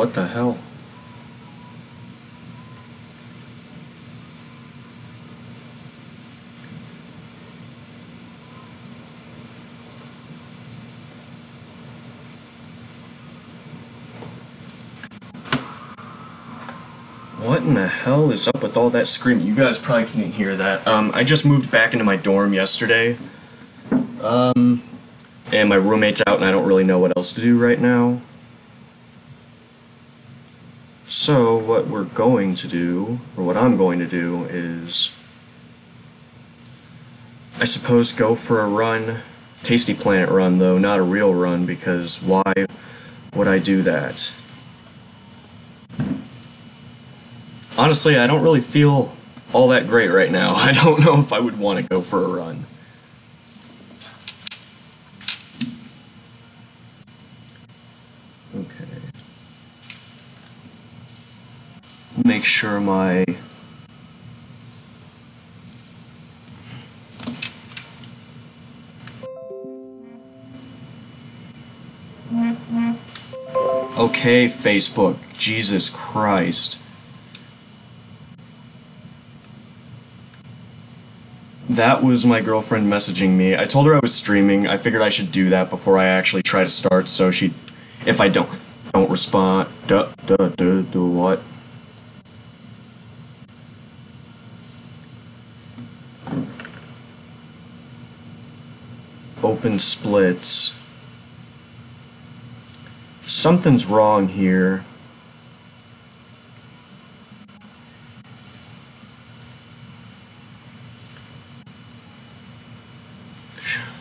What the hell? What in the hell is up with all that screaming? You guys probably can't hear that. I just moved back into my dorm yesterday. And my roommate's out and I don't really know what else to do right now. So what we're going to do, or what I'm going to do, is I suppose go for a run. Tasty Planet run, though, not a real run, because why would I do that? Honestly, I don't really feel all that great right now. I don't know if I would want to go for a run. Okay. Make sure my... Okay, Facebook. Jesus Christ. That was my girlfriend messaging me. I told her I was streaming. I figured I should do that before I actually try to start, so if I don't respond, do what? Open splits. Something's wrong here.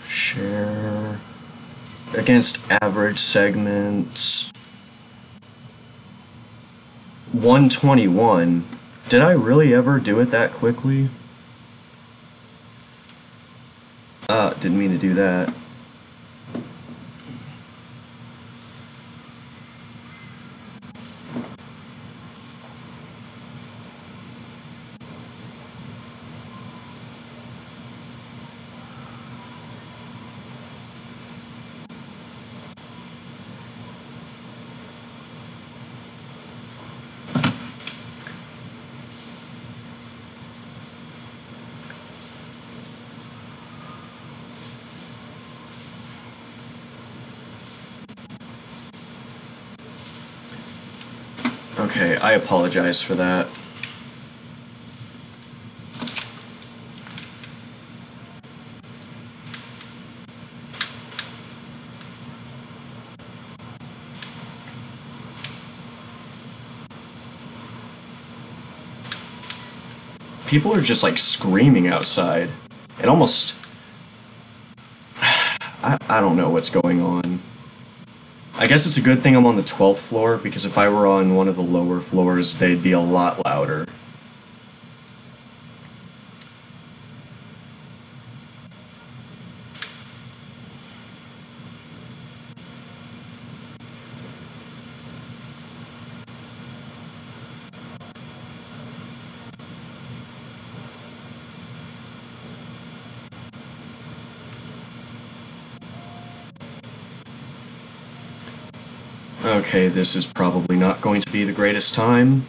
Share against average segments. 121. Did I really ever do it that quickly? Didn't mean to do that. Okay, I apologize for that. People are just like screaming outside. It almost... I don't know what's going on. I guess it's a good thing I'm on the 12th floor, because if I were on one of the lower floors, they'd be a lot louder. Okay, this is probably not going to be the greatest time.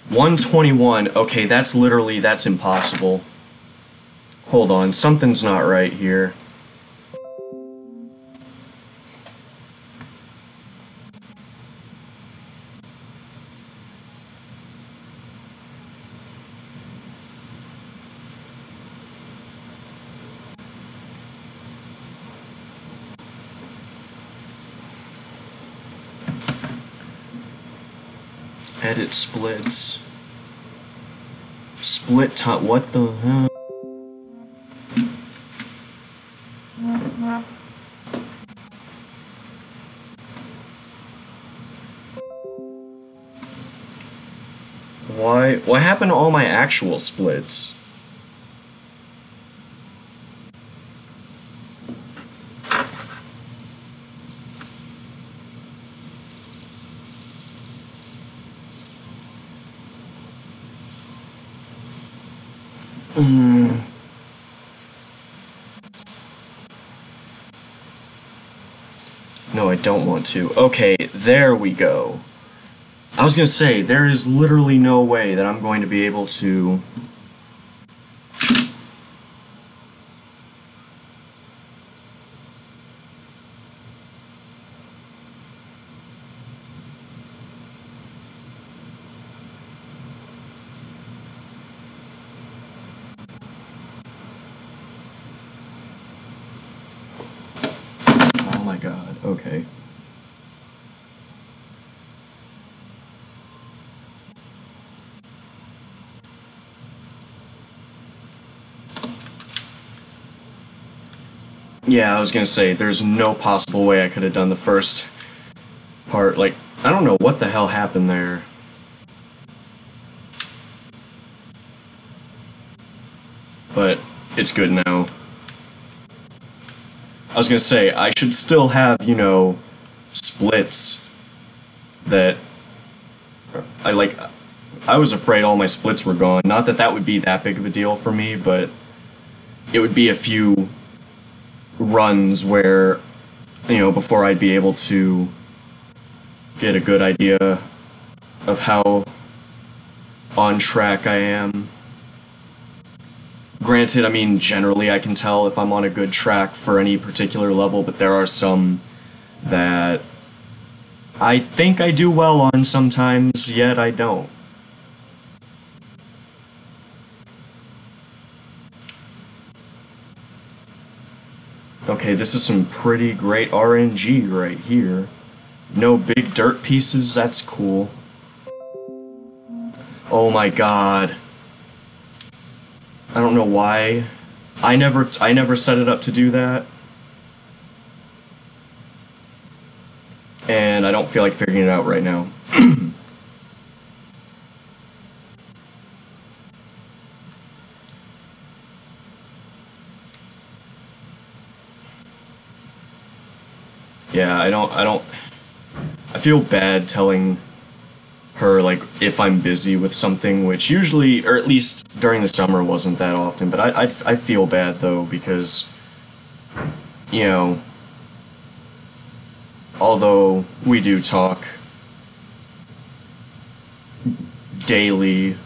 121. Okay, that's impossible. Hold on, something's not right here. Edit splits. Split time. What the hell? Why? What happened to all my actual splits? No, I don't want to. Okay, there we go. I was gonna say, there is literally no way that I'm going to be able to... Oh my god, okay. Yeah, I was gonna say, there's no possible way I could have done the first part. Like, I don't know what the hell happened there. But it's good now. I was gonna say, I should still have, you know, splits that I was afraid all my splits were gone. Not that that would be that big of a deal for me, but it would be a few runs where, you know, before I'd be able to get a good idea of how on track I am. Granted, I mean, generally I can tell if I'm on a good track for any particular level, but there are some that I think I do well on sometimes, yet I don't. Okay, this is some pretty great RNG right here. No big dirt pieces, that's cool. Oh my god. I don't know why. I never set it up to do that. And I don't feel like figuring it out right now. Yeah, I feel bad telling her, like, if I'm busy with something, which usually, or at least during the summer, wasn't that often, but I feel bad, though, because, you know, although we do talk daily,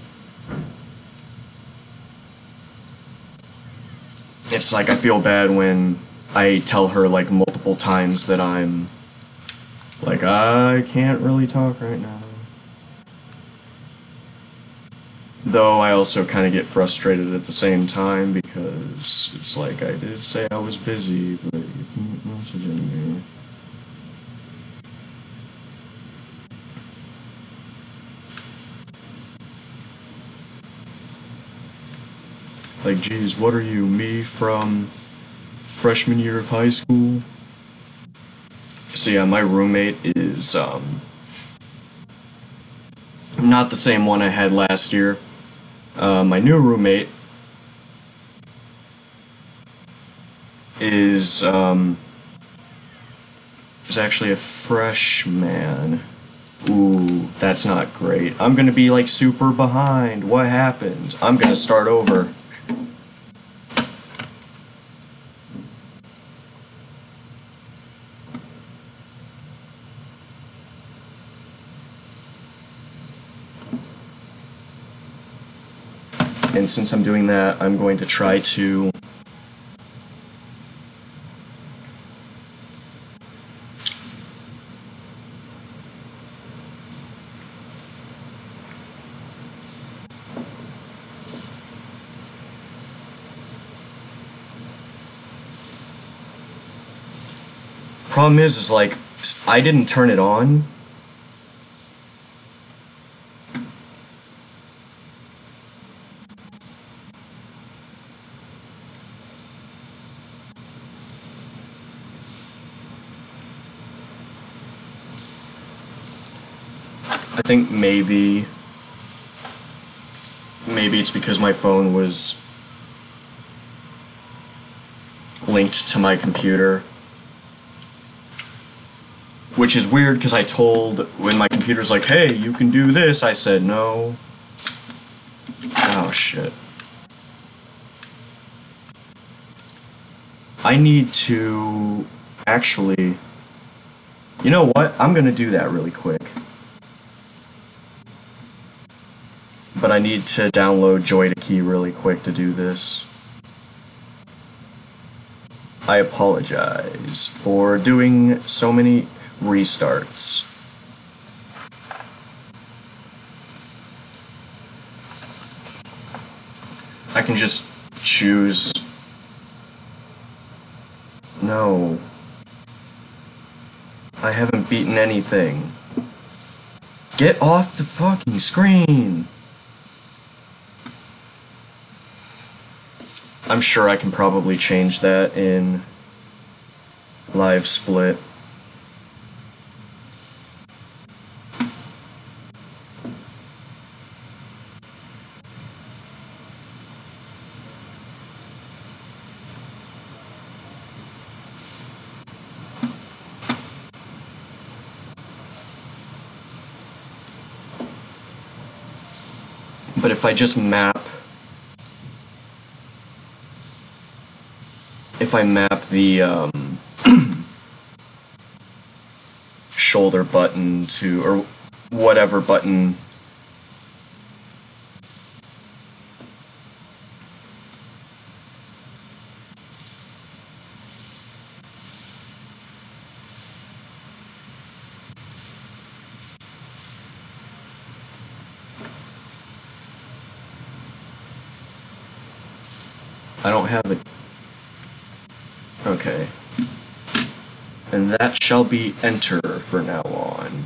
it's like I feel bad when I tell her, like, multiple times that I'm, like, I can't really talk right now. Though I also kind of get frustrated at the same time, because it's like, I did say I was busy, but you keep messaging me. Like, geez, what are you, me from freshman year of high school? So yeah, my roommate is, not the same one I had last year. My new roommate is actually a freshman. Ooh, that's not great. I'm gonna be, like, super behind. What happened? I'm gonna start over. And since I'm doing that, I'm going to try to problem is like, I didn't turn it on. I think maybe it's because my phone was linked to my computer. Which is weird, because I told, when my computer's like, hey, you can do this, I said no. Oh, shit. I need to actually... You know what? I'm gonna do that really quick. but I need to download Joy to Key really quick to do this. I apologize for doing so many restarts. I can just choose... No. I haven't beaten anything. Get off the fucking screen! I'm sure I can probably change that in Live Split. But if I just map... If I map the shoulder button to, or whatever button, I don't have it. Okay. And that shall be enter for now on.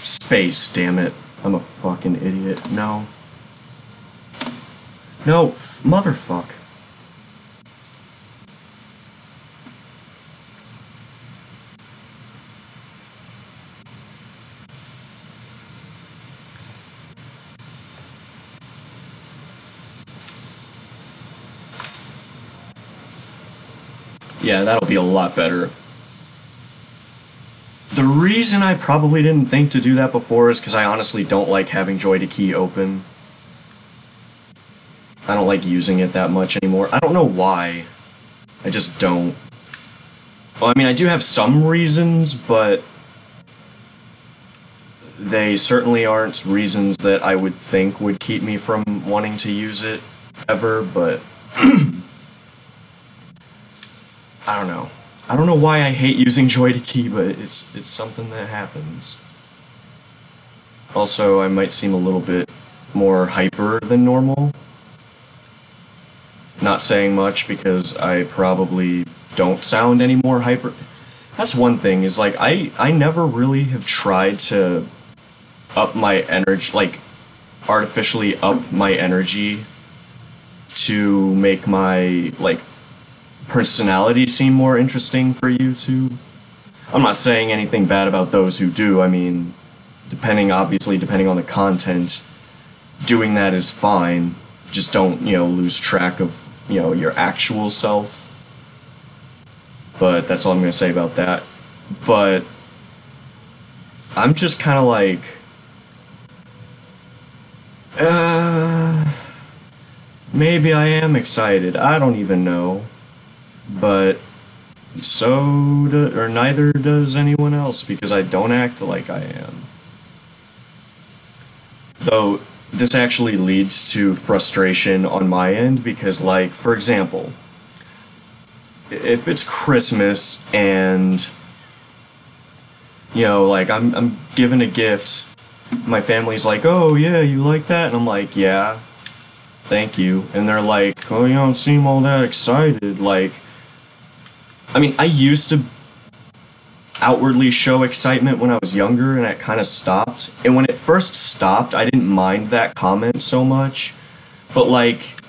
Space, damn it. I'm a fucking idiot. No. No, motherfuck. Yeah, that'll be a lot better. The reason I probably didn't think to do that before is because I honestly don't like having Joy to Key open. I don't like using it that much anymore. I don't know why. I just don't. Well, I mean, I do have some reasons, but they certainly aren't reasons that I would think would keep me from wanting to use it ever, but I don't know. I don't know why I hate using Joy to Key, but it's something that happens. Also, I might seem a little bit more hyper than normal. Not saying much because I probably don't sound any more hyper. That's one thing, is like I never really have tried to up my energy, like artificially up my energy to make my like personality seem more interesting for YouTube. I'm not saying anything bad about those who do. I mean, obviously depending on the content, doing that is fine. Just don't, lose track of, your actual self. But that's all I'm gonna say about that. But I'm just kind of like, maybe I am excited. I don't even know. But neither does anyone else, because I don't act like I am. Though this actually leads to frustration on my end, because, like, for example, if it's Christmas and like I'm given a gift, my family's like, "Oh yeah, you like that?" And I'm like, "Yeah, thank you." And they're like, "Oh, you don't seem all that excited." Like, I mean, I used to outwardly show excitement when I was younger, and it kind of stopped. And when it first stopped, I didn't mind that comment so much. But, like,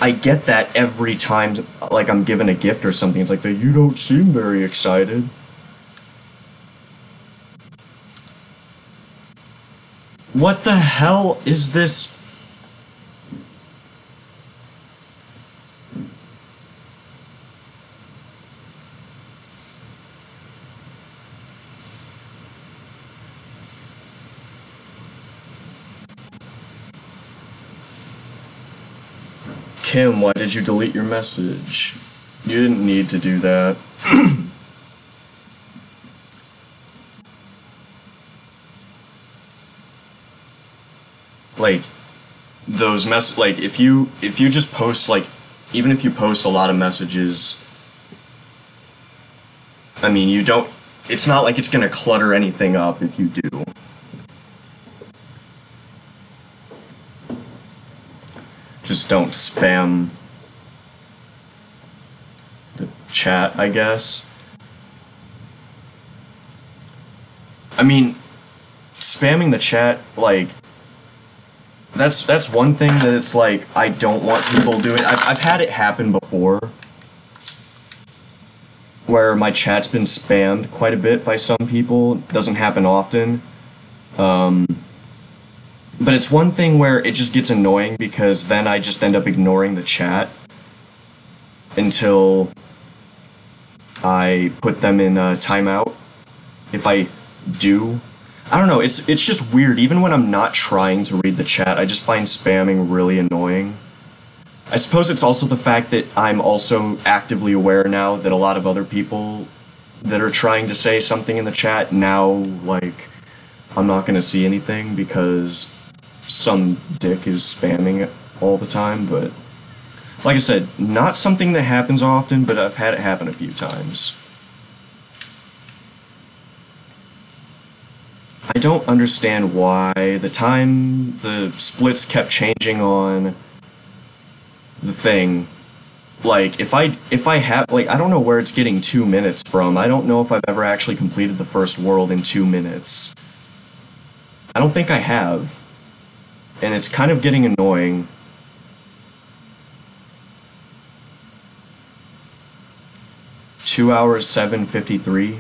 I get that every time, like, I'm given a gift or something. It's like, you don't seem very excited. What the hell is this? Kim, why did you delete your message? You didn't need to do that. Like, those like, if you just post, like, even if you post a lot of messages, I mean, you don't, it's not like it's gonna clutter anything up if you do. Just don't spam the chat, I guess. I mean, spamming the chat, like, that's one thing that it's like, I don't want people doing. I've had it happen before, where my chat's been spammed quite a bit by some people. It doesn't happen often. But it's one thing where it just gets annoying because then I just end up ignoring the chat until I put them in a timeout. If I do, I don't know, it's just weird. Even when I'm not trying to read the chat, I just find spamming really annoying. I suppose it's also the fact that I'm also actively aware now that a lot of other people that are trying to say something in the chat now, like, I'm not gonna see anything because some dick is spamming it all the time. But like I said, not something that happens often, but I've had it happen a few times. I don't understand why the splits kept changing on the thing. Like, if I have, like, I don't know where it's getting 2 minutes from. I don't know if I've ever actually completed the first world in 2 minutes. I don't think I have. And it's kind of getting annoying. Two hours, 7:53.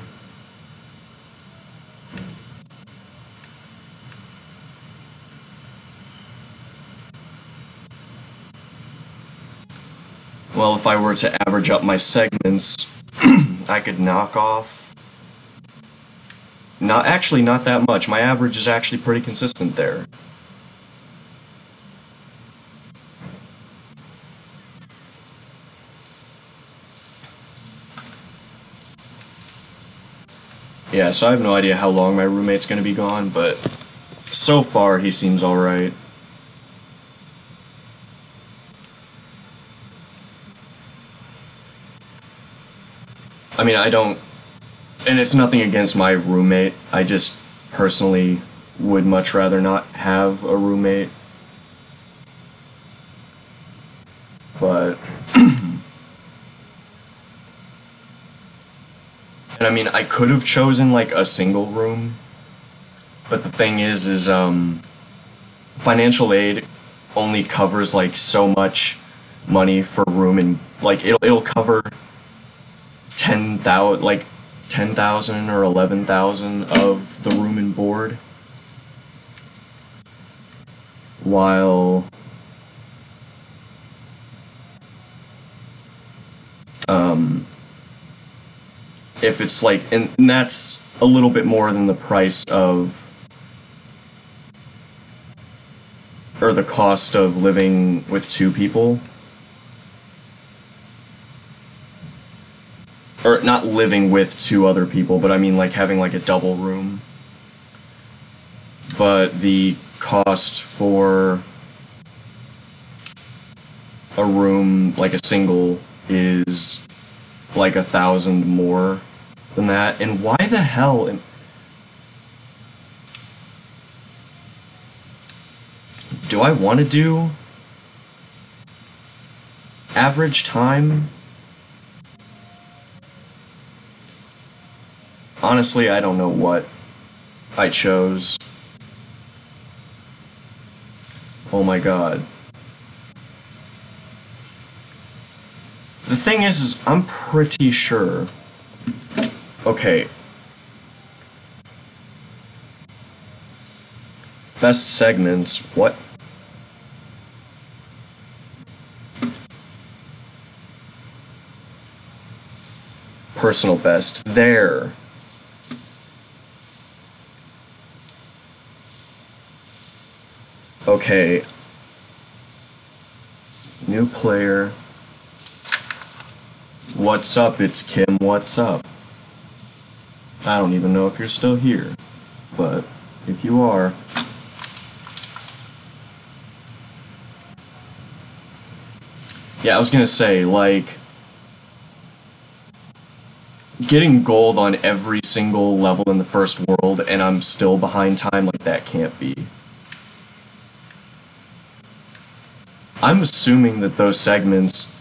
Well, if I were to average up my segments, I could knock off... Not that much. My average is actually pretty consistent there. Yeah, so I have no idea how long my roommate's gonna be gone, but so far he seems alright. I mean, I don't... And it's nothing against my roommate, I just personally would much rather not have a roommate. But... And I mean, I could have chosen, like, a single room, but the thing is financial aid only covers, like, so much money for room, and, like, it'll cover 10,000, like, 10,000 or 11,000 of the room and board, while, if it's like, and that's a little bit more than the price of, or the cost of living with 2 people. Or not living with 2 other people, but I mean like having like a double room. But the cost for a room, like a single, is like 1,000 more than that. And why the hell do I want to do average time? Honestly, I don't know what I chose. Oh my god. The thing is I'm pretty sure... Okay. Best segments, what? Personal best, there. Okay. New new player. What's up? It's Kim. What's up? I don't even know if you're still here, but if you are, yeah, I was gonna say, like, getting gold on every single level in the first world and I'm still behind time, like, that can't be. I'm assuming that those segments...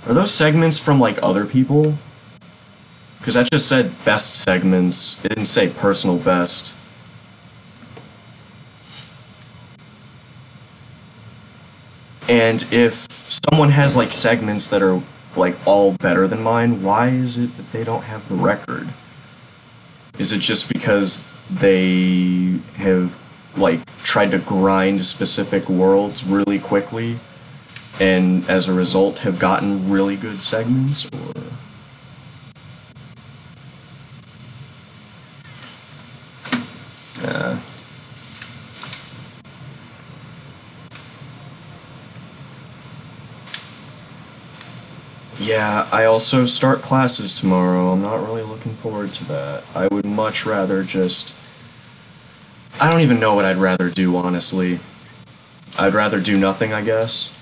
Are those segments from, like, other people? Because that just said best segments. It didn't say personal best. And if someone has, like, segments that are, like, all better than mine, why is it that they don't have the record? Is it just because they have, like, tried to grind specific worlds really quickly, and as a result have gotten really good segments, or... Yeah, I also start classes tomorrow. I'm not really looking forward to that. I would much rather just... I don't even know what I'd rather do, honestly. I'd rather do nothing, I guess.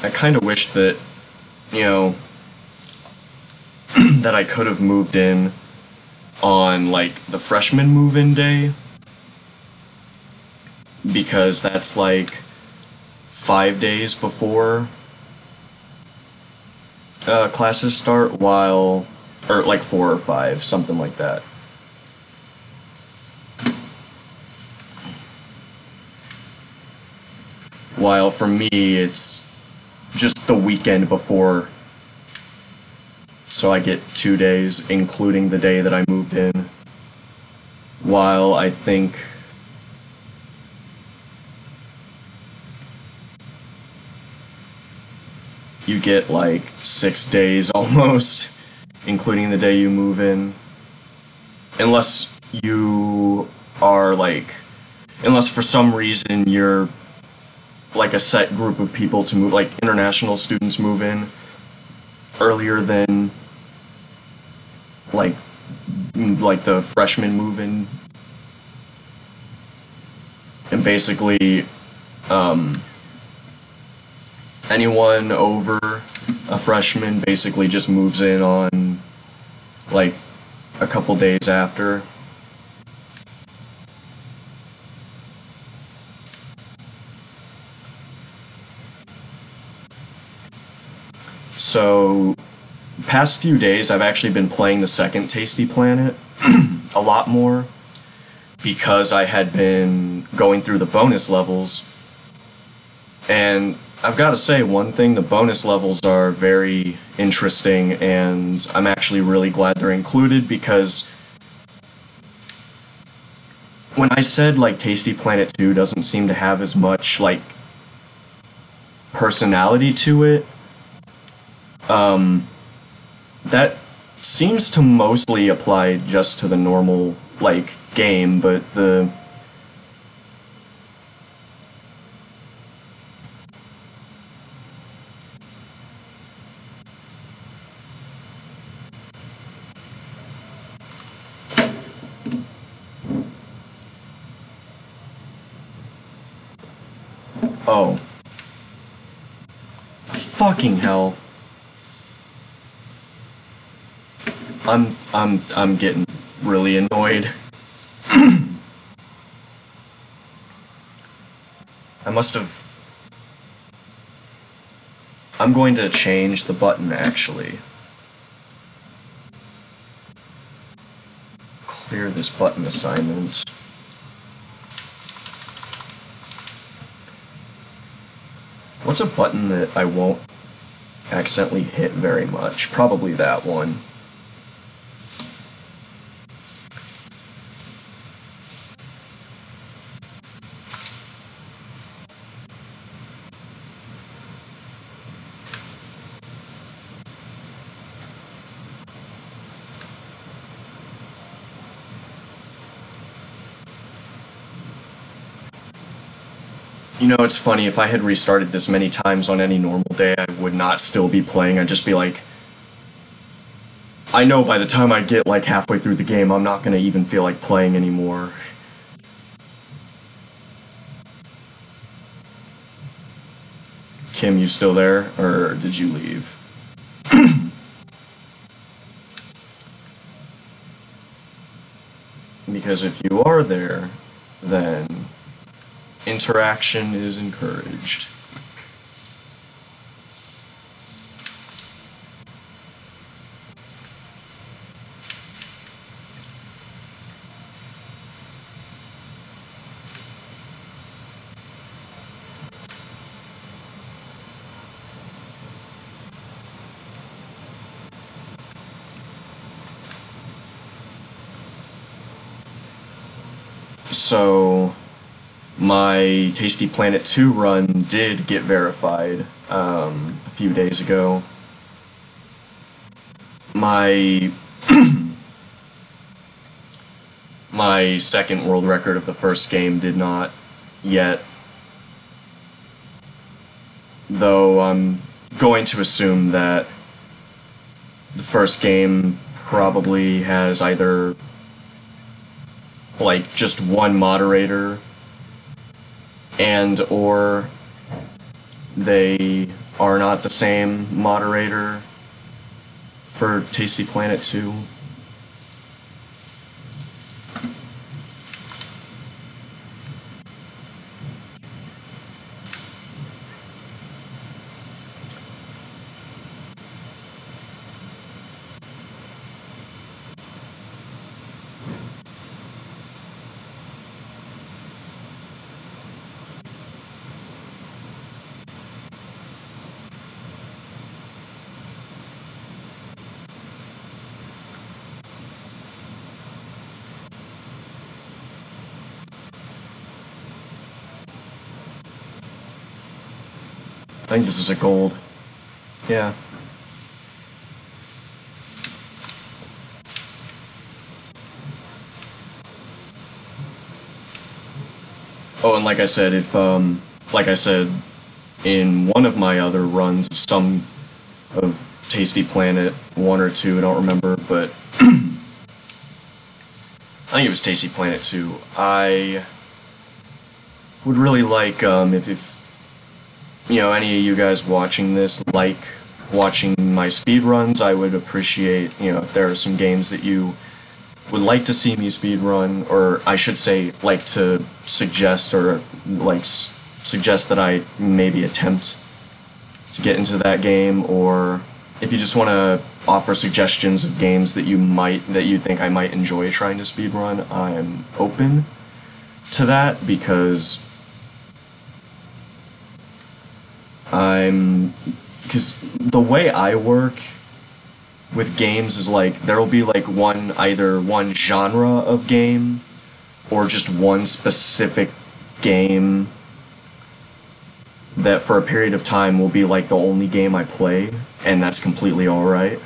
I kind of wish that, you know, that I could have moved in on, like, the freshman move-in day, because that's, like, 5 days before classes start, or, like, 4 or 5, something like that. While for me, it's just the weekend before, so I get 2 days, including the day that I moved in. While I think you get like 6 days almost, including the day you move in. Unless you are like, unless for some reason you're like a set group of people to move, like international students move in earlier than like the freshmen move in, and basically anyone over a freshman basically just moves in on like a couple days after. So, past few days I've actually been playing the second Tasty Planet a lot more, because I had been going through the bonus levels, and I've got to say one thing, the bonus levels are very interesting, and I'm actually really glad they're included, because when I said like Tasty Planet 2 doesn't seem to have as much like personality to it, that seems to mostly apply just to the normal, like, game, but the... Oh. Fucking hell. I'm getting really annoyed. I must have... I'm going to change the button, actually. Clear this button assignment. What's a button that I won't accidentally hit very much? Probably that one. You know, it's funny, if I had restarted this many times on any normal day, I would not still be playing. I'd just be like, I know by the time I get like halfway through the game, I'm not gonna even feel like playing anymore. Kim, you still there, or did you leave? Because if you are there, then interaction is encouraged. So, my Tasty Planet 2 run did get verified a few days ago. My my second world record of the first game did not yet, though I'm going to assume that the first game probably has either like just one moderator and or they are not the same moderator for Tasty Planet 2. I think this is a gold. Yeah. Oh, and like I said, if, like I said, in one of my other runs, some of Tasty Planet 1 or 2, I don't remember, but I think it was Tasty Planet 2. I would really like, if you know, any of you guys watching this like watching my speedruns, I would appreciate, you know, if there are some games that you would like to see me speedrun, or I should say, like to suggest, or like suggest that I maybe attempt to get into that game, or if you just want to offer suggestions of games that you think I might enjoy trying to speedrun, I'm open to that, because because the way I work with games is like there will be like either one genre of game or just one specific game that for a period of time will be like the only game I play, and that's completely alright.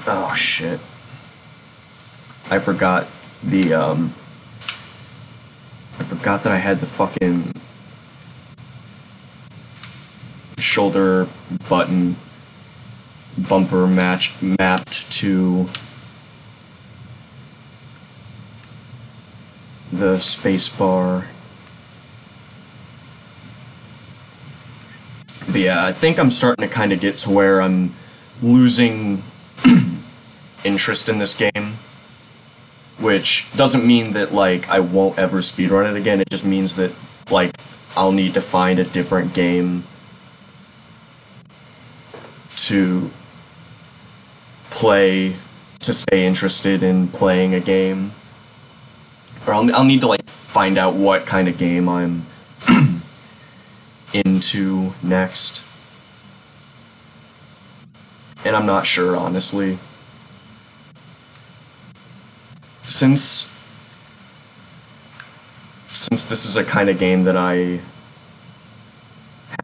Oh shit. I forgot that I had the fucking shoulder button bumper mapped to the space bar. But yeah, I think I'm starting to kind of get to where I'm losing interest in this game, which doesn't mean that like I won't ever speedrun it again. It just means that like I'll need to find a different game to play to stay interested in playing a game, or I'll need to like find out what kind of game I'm into next, and I'm not sure, honestly. Since this is a kind of game that I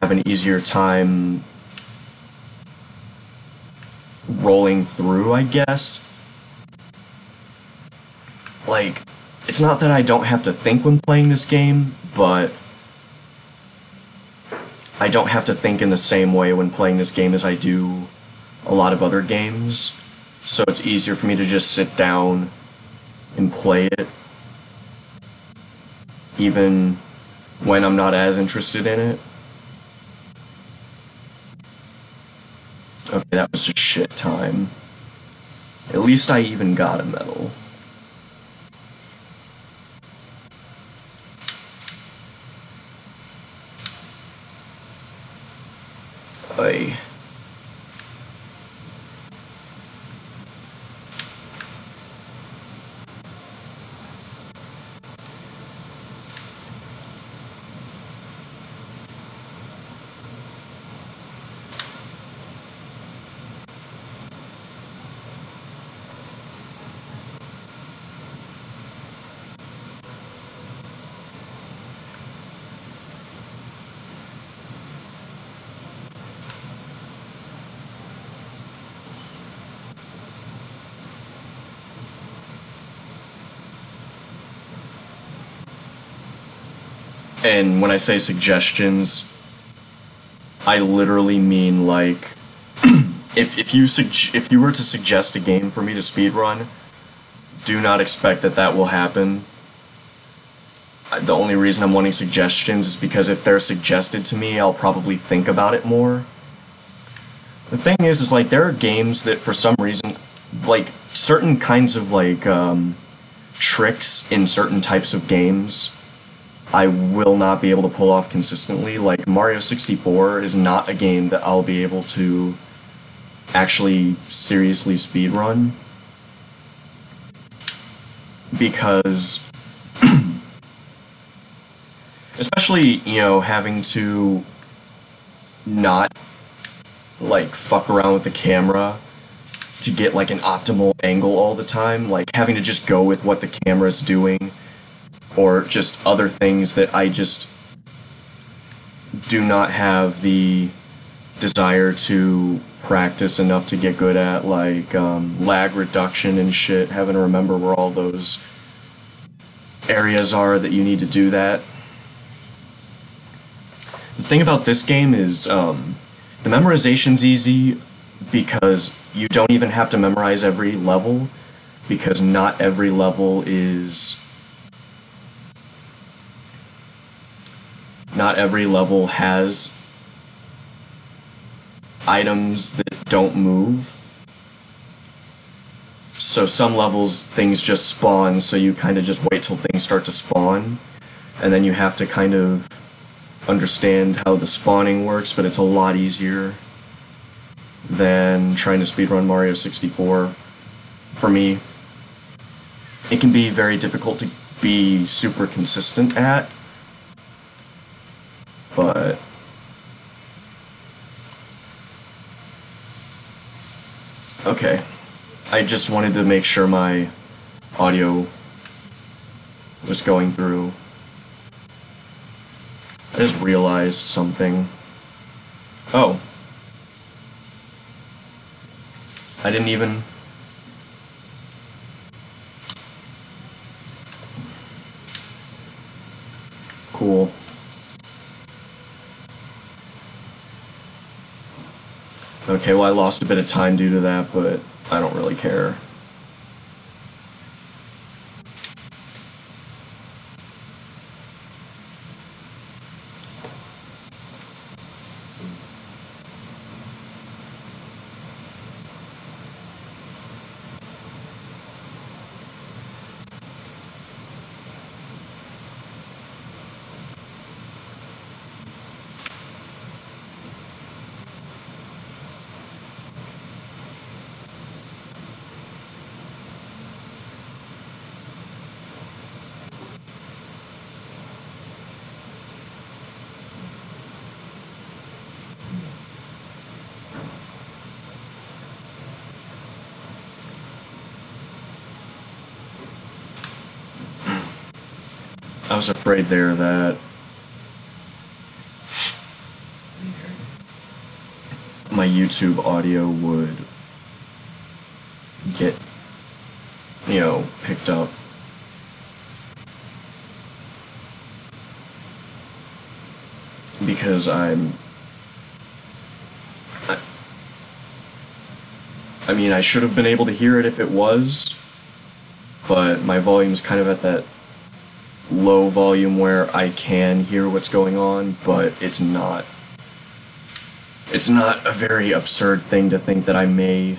have an easier time rolling through, I guess. Like, it's not that I don't have to think when playing this game, but I don't have to think in the same way when playing this game as I do a lot of other games, so it's easier for me to just sit down and play it, even when I'm not as interested in it. Okay, that was just shit time. At least I even got a medal. Oy. And when I say suggestions, I literally mean, like, if you were to suggest a game for me to speedrun, do not expect that will happen. The only reason I'm wanting suggestions is because if they're suggested to me, I'll probably think about it more. The thing is like, there are games that for some reason, like, certain kinds of, like, tricks in certain types of games I will not be able to pull off consistently. Like, Mario 64 is not a game that I'll be able to actually seriously speedrun, because especially, you know, having to not, like, fuck around with the camera to get, like, an optimal angle all the time, like, having to just go with what the camera's doing, or just other things that I just do not have the desire to practice enough to get good at, like lag reduction and shit, having to remember where all those areas are that you need to do that. The thing about this game is the memorization's easy because you don't even have to memorize every level, because not every level is... Not every level has items that don't move. So some levels, things just spawn, so you kind of just wait till things start to spawn, and then you have to kind of understand how the spawning works, but it's a lot easier than trying to speedrun Mario 64. For me, it can be very difficult to be super consistent at, but okay, I just wanted to make sure my audio was going through. I just realized something. Oh. I didn't even... Cool. Okay, well, I lost a bit of time due to that, but I don't really care. I was afraid there that my YouTube audio would get, you know, picked up. because I mean, I should have been able to hear it if it was, but my volume's kind of at that low volume where I can hear what's going on, but it's not. It's not a very absurd thing to think that I may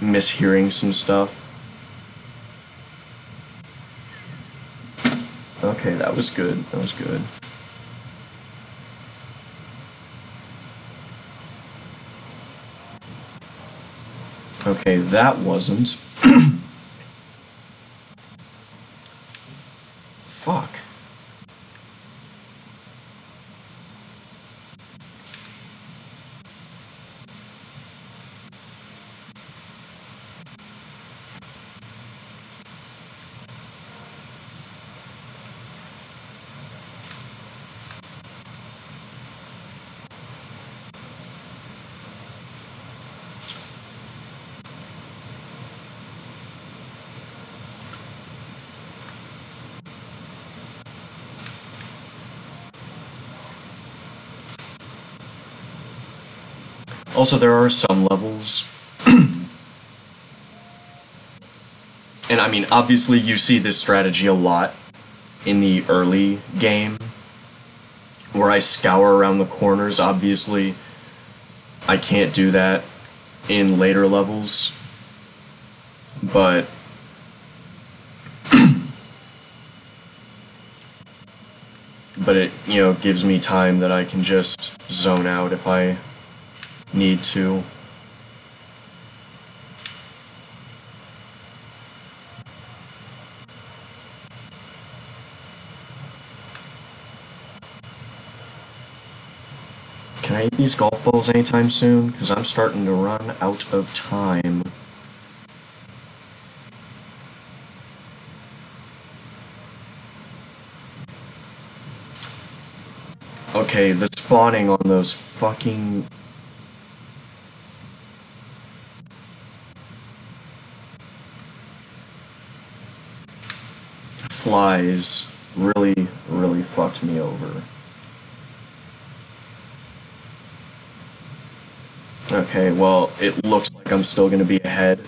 mishearing some stuff. Okay, that was good. That was good. Okay, that wasn't. Fuck. Also, there are some levels, and I mean, obviously you see this strategy a lot in the early game, where I scour around the corners. Obviously, I can't do that in later levels, but it, you know, gives me time that I can just zone out if I need to. Can I eat these golf balls anytime soon? Because I'm starting to run out of time. Okay, the spawning on those fucking... flies really, really fucked me over. Okay, well, it looks like I'm still gonna be ahead.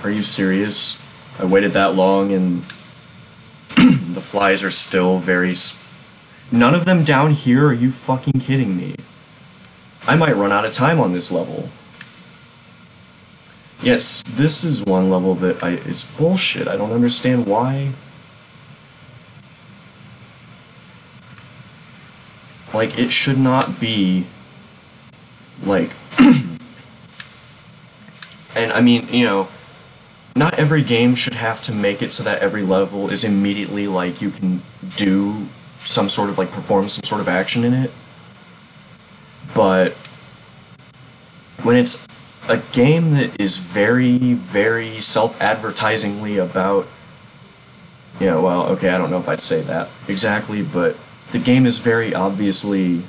Are you serious? I waited that long and the flies are still very... None of them down here? Are you fucking kidding me? I might run out of time on this level. Yes, this is one level that it's bullshit. I don't understand why. Like, it should not be... like... And, I mean, you know... Not every game should have to make it so that every level is immediately, like, you can do some sort of, like, perform some sort of action in it. But when it's a game that is very, very self-advertisingly about, you know, well, okay, I don't know if I'd say that exactly, but the game is very obviously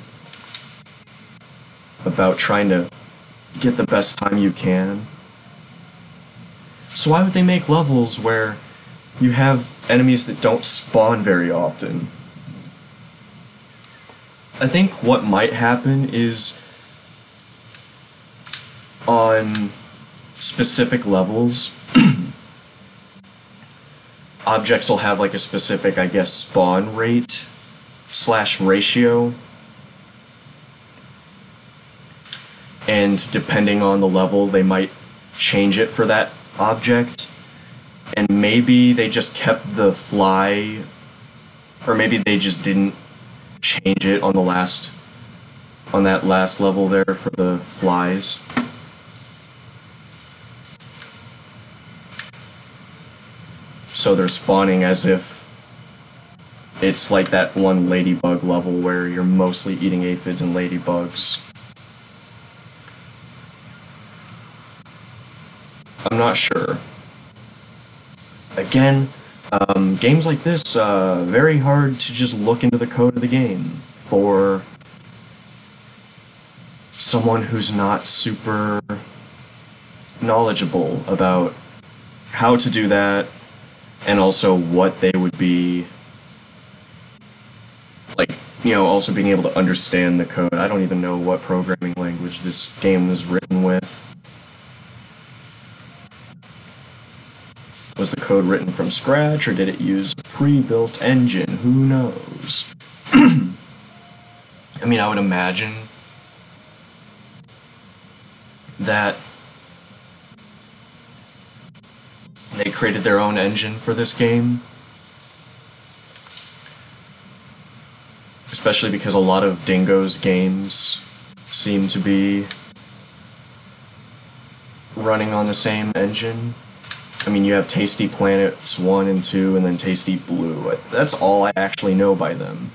about trying to get the best time you can. So why would they make levels where you have enemies that don't spawn very often? I think what might happen is on specific levels, objects will have like a specific, I guess, spawn rate / ratio. And depending on the level, they might change it for that object, and maybe they just kept the fly, or maybe they just didn't change it on that last level there for the flies. So they're spawning as if It's like that one ladybug level where you're mostly eating aphids and ladybugs. I'm not sure. Again, games like this, very hard to just look into the code of the game for someone who's not super knowledgeable about how to do that, and also what they would be, like, also being able to understand the code. I don't even know what programming language this game was written with. Was the code written from scratch, or did it use a pre-built engine? Who knows? I mean, I would imagine that they created their own engine for this game. Especially because a lot of Dingo's games seem to be running on the same engine. I mean, you have Tasty Planets 1 and 2, and then Tasty Blue. That's all I actually know by them.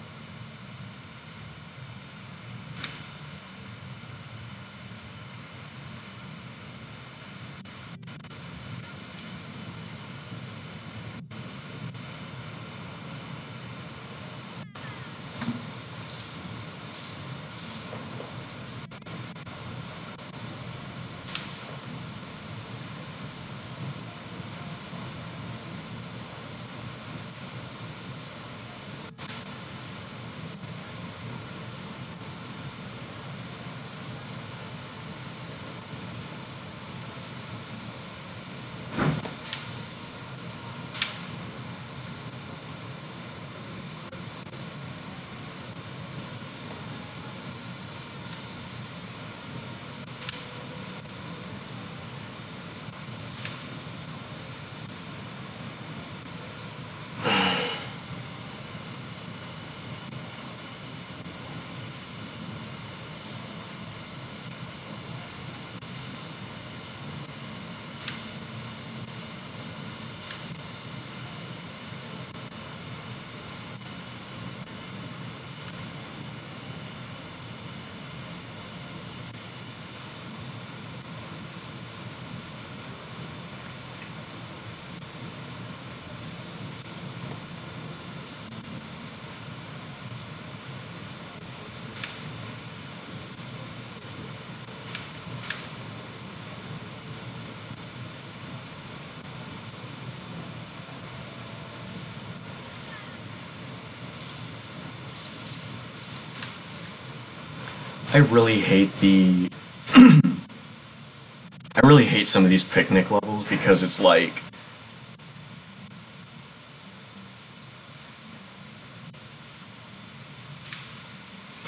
I really hate the... I really hate some of these picnic levels because it's like...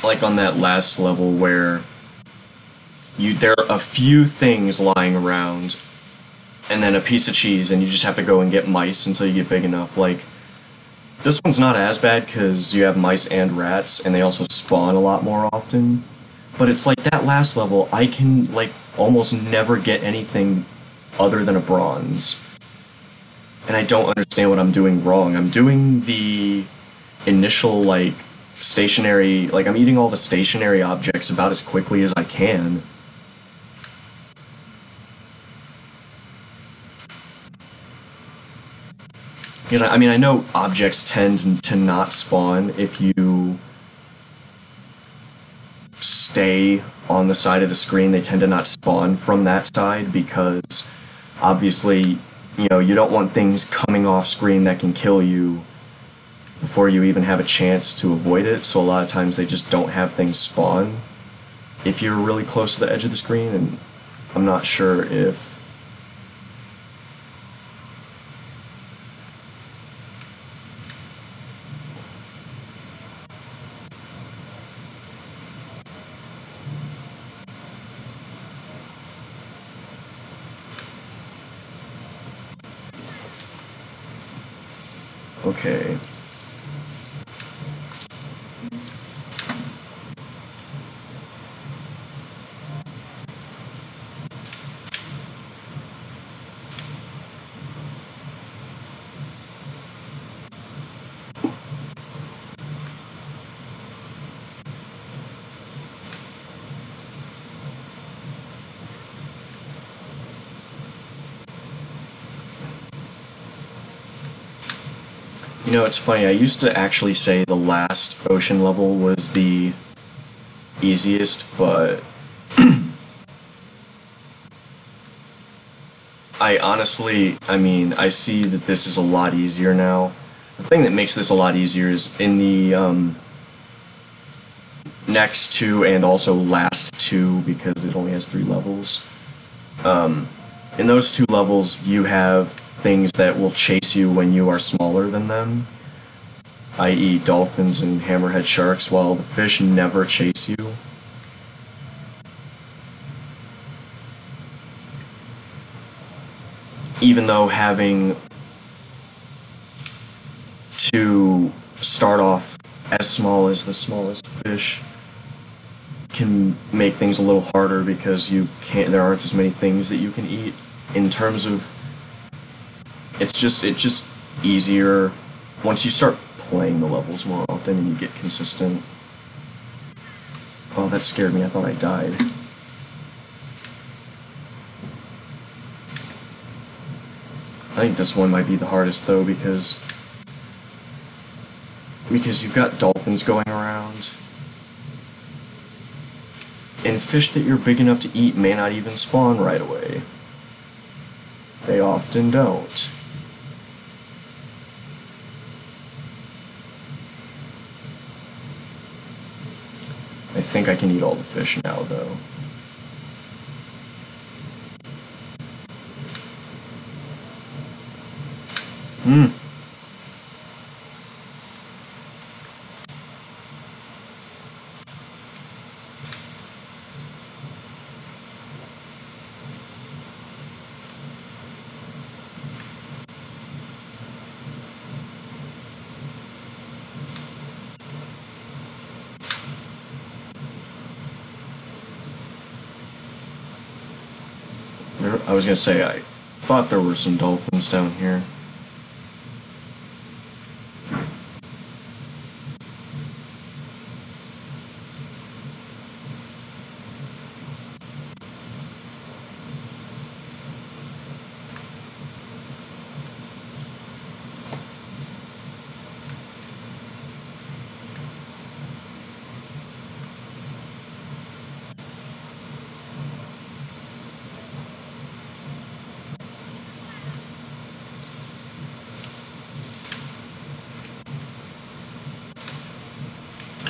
Like on that last level where there are a few things lying around and then a piece of cheese, and you just have to go and get mice until you get big enough. Like, this one's not as bad because you have mice and rats, and they also spawn a lot more often. But it's like that last level, I can, like, almost never get anything other than a bronze. And I don't understand what I'm doing wrong. I'm doing the initial, like, stationary... Like, I'm eating all the stationary objects about as quickly as I can. Because, I mean, I know objects tend to not spawn if you stay on the side of the screen. They tend to not spawn from that side because, obviously, you don't want things coming off screen that can kill you before you even have a chance to avoid it. So a lot of times they just don't have things spawn if you're really close to the edge of the screen, and I'm not sure if... Okay. You know, it's funny, I used to actually say the last ocean level was the easiest, but I see that this is a lot easier now. The thing that makes this a lot easier is in the next two and also last two, because it only has 3 levels. In those 2 levels, you have things that will chase you when you are smaller than them, i.e. dolphins and hammerhead sharks, while the fish never chase you. Even though having to start off as small as the smallest fish can make things a little harder, because there aren't as many things that you can eat. In terms of, it's just easier once you start playing the levels more often and you get consistent. Oh, that scared me. I thought I died. I think this one might be the hardest though, because you've got dolphins going around, and fish that you're big enough to eat may not even spawn right away. They often don't. I think I can eat all the fish now though. I was gonna say, I thought there were some dolphins down here.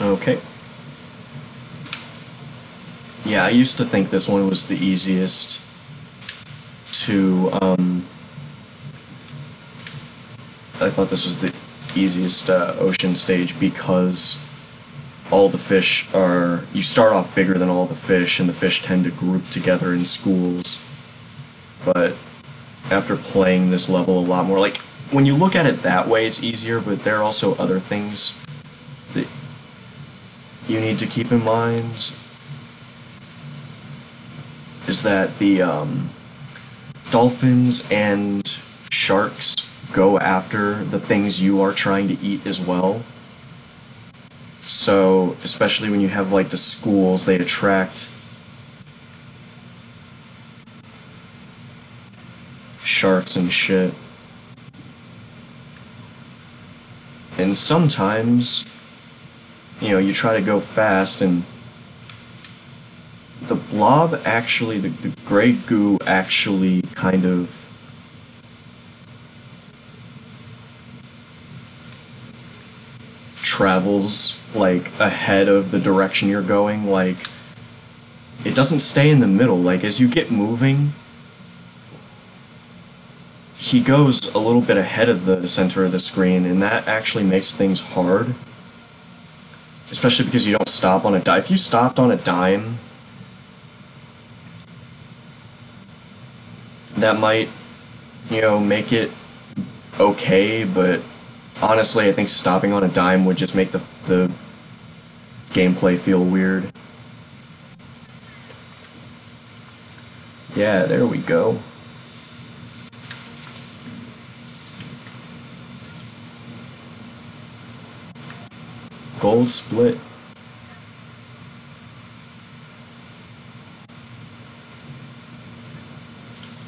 Okay. Yeah, I used to think this one was the easiest to, I thought this was the easiest ocean stage, because all the fish you start off bigger than all the fish, and the fish tend to group together in schools. But after playing this level a lot more, like, when you look at it that way, it's easier, but there are also other things that you need to keep in mind. Is that the dolphins and sharks go after the things you are trying to eat as well. So, especially when you have like the schools, they attract sharks and shit. And sometimes, you know, you try to go fast, and the blob actually, the gray goo actually kind of travels like ahead of the direction you're going. Like, it doesn't stay in the middle. Like, as you get moving, he goes a little bit ahead of the center of the screen, and that actually makes things hard. Especially because you don't stop on a dime. If you stopped on a dime, that might, you know, make it okay, but honestly, I think stopping on a dime would just make the gameplay feel weird. Yeah, there we go. Gold split.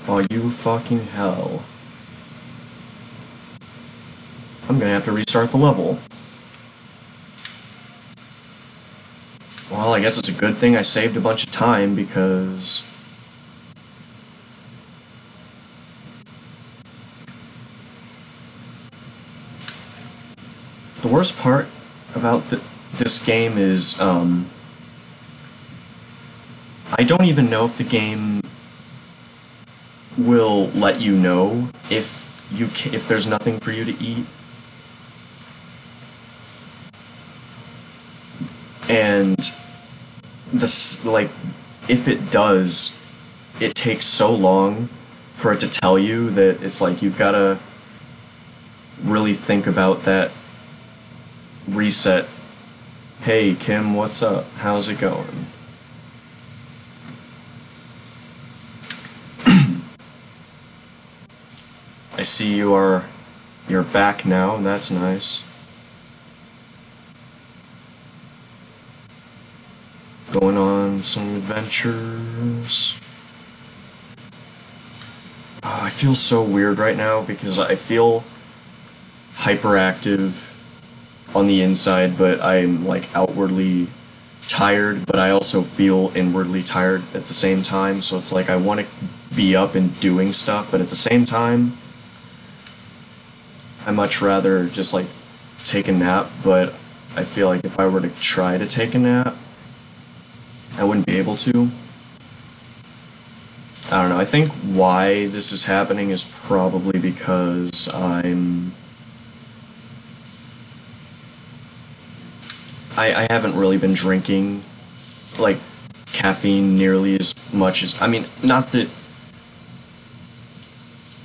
Oh, you fucking hell. I'm gonna have to restart the level. Well, I guess it's a good thing I saved a bunch of time, because the worst part about this game is, I don't even know if the game will let you know if there's nothing for you to eat. And this, like, if it does, it takes so long for it to tell you that it's like you've gotta really think about that reset. Hey, Kim, what's up? How's it going? I see you're back now, that's nice. Going on some adventures. Oh, I feel so weird right now because I feel hyperactive on the inside, but I'm like outwardly tired, but I also feel inwardly tired at the same time, so it's like I want to be up and doing stuff, but at the same time I much rather just like take a nap, but I feel like if I were to try to take a nap, I wouldn't be able to. I don't know, I think why this is happening is probably because I haven't really been drinking, like, caffeine nearly as much as, I mean, not that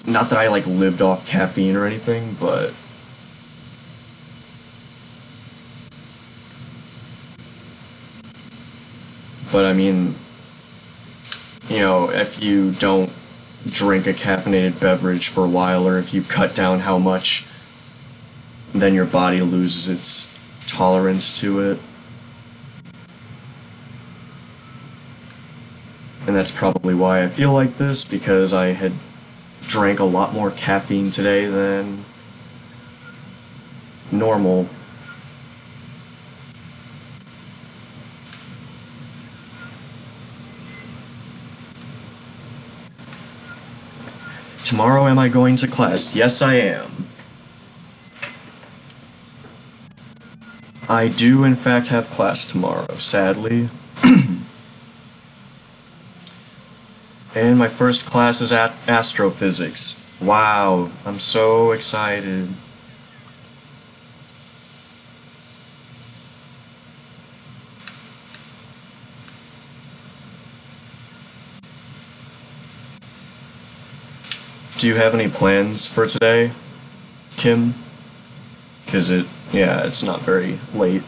I, like, lived off caffeine or anything, but I mean, you know, if you don't drink a caffeinated beverage for a while, or if you cut down how much, then your body loses its tolerance to it. And that's probably why I feel like this, because I had drank a lot more caffeine today than normal. Tomorrow am I going to class? Yes, I am. I do in fact have class tomorrow, sadly. And my first class is at astrophysics. Wow, I'm so excited. Do you have any plans for today, Kim? 'Cause it's not very late.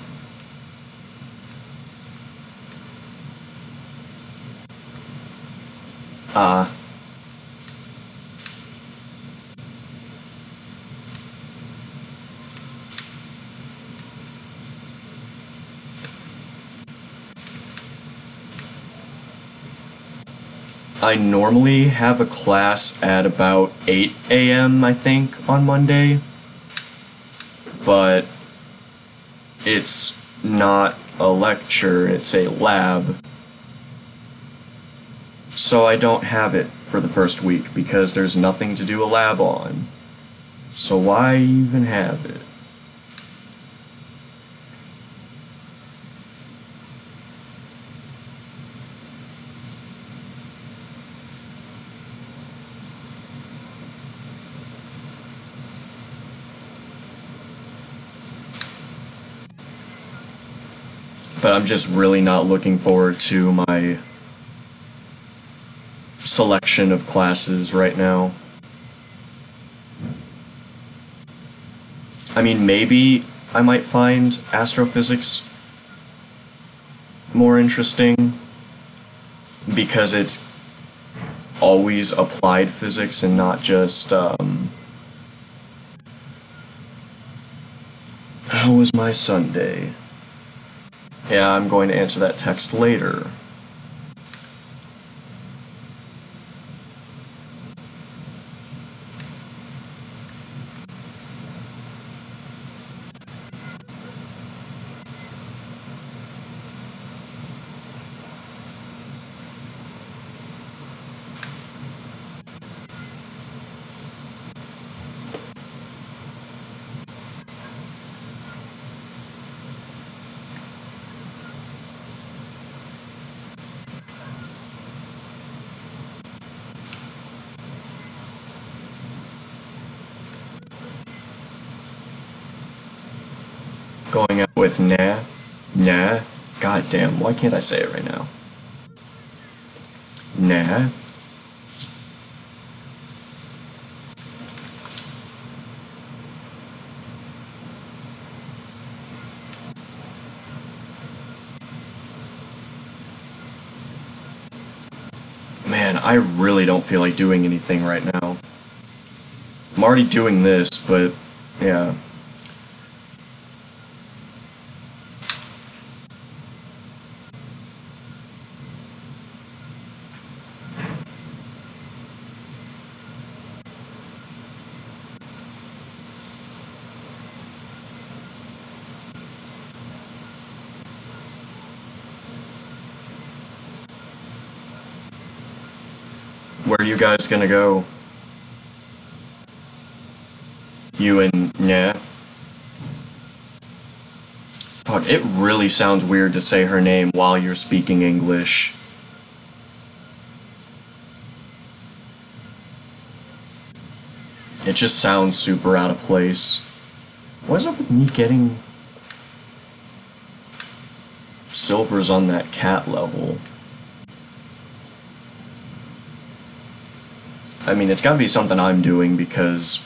I normally have a class at about 8 a.m., I think, on Monday, but it's not a lecture, it's a lab. So I don't have it for the first week because there's nothing to do a lab on. So why even have it? But I'm just really not looking forward to my selection of classes right now. I mean, maybe I might find astrophysics more interesting because it's always applied physics and not just, how was my Sunday? Yeah, I'm going to answer that text later. Going out with nah. God damn, why can't I say it right now? Nah. Man, I really don't feel like doing anything right now. I'm already doing this, but yeah. Where are you guys gonna go? You and yeah. Fuck, it really sounds weird to say her name while you're speaking English. It just sounds super out of place. What's up with me getting silvers on that cat level? I mean, it's gotta be something I'm doing because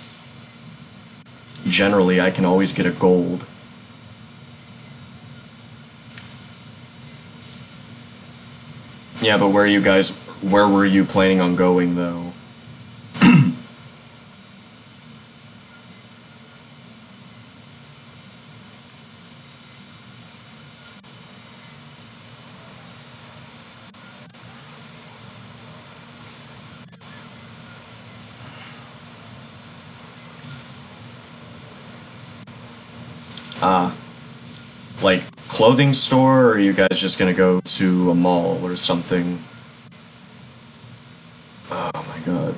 generally I can always get a gold. Yeah, but where were you planning on going though? Like clothing store, or are you guys just gonna go to a mall or something? Oh my god.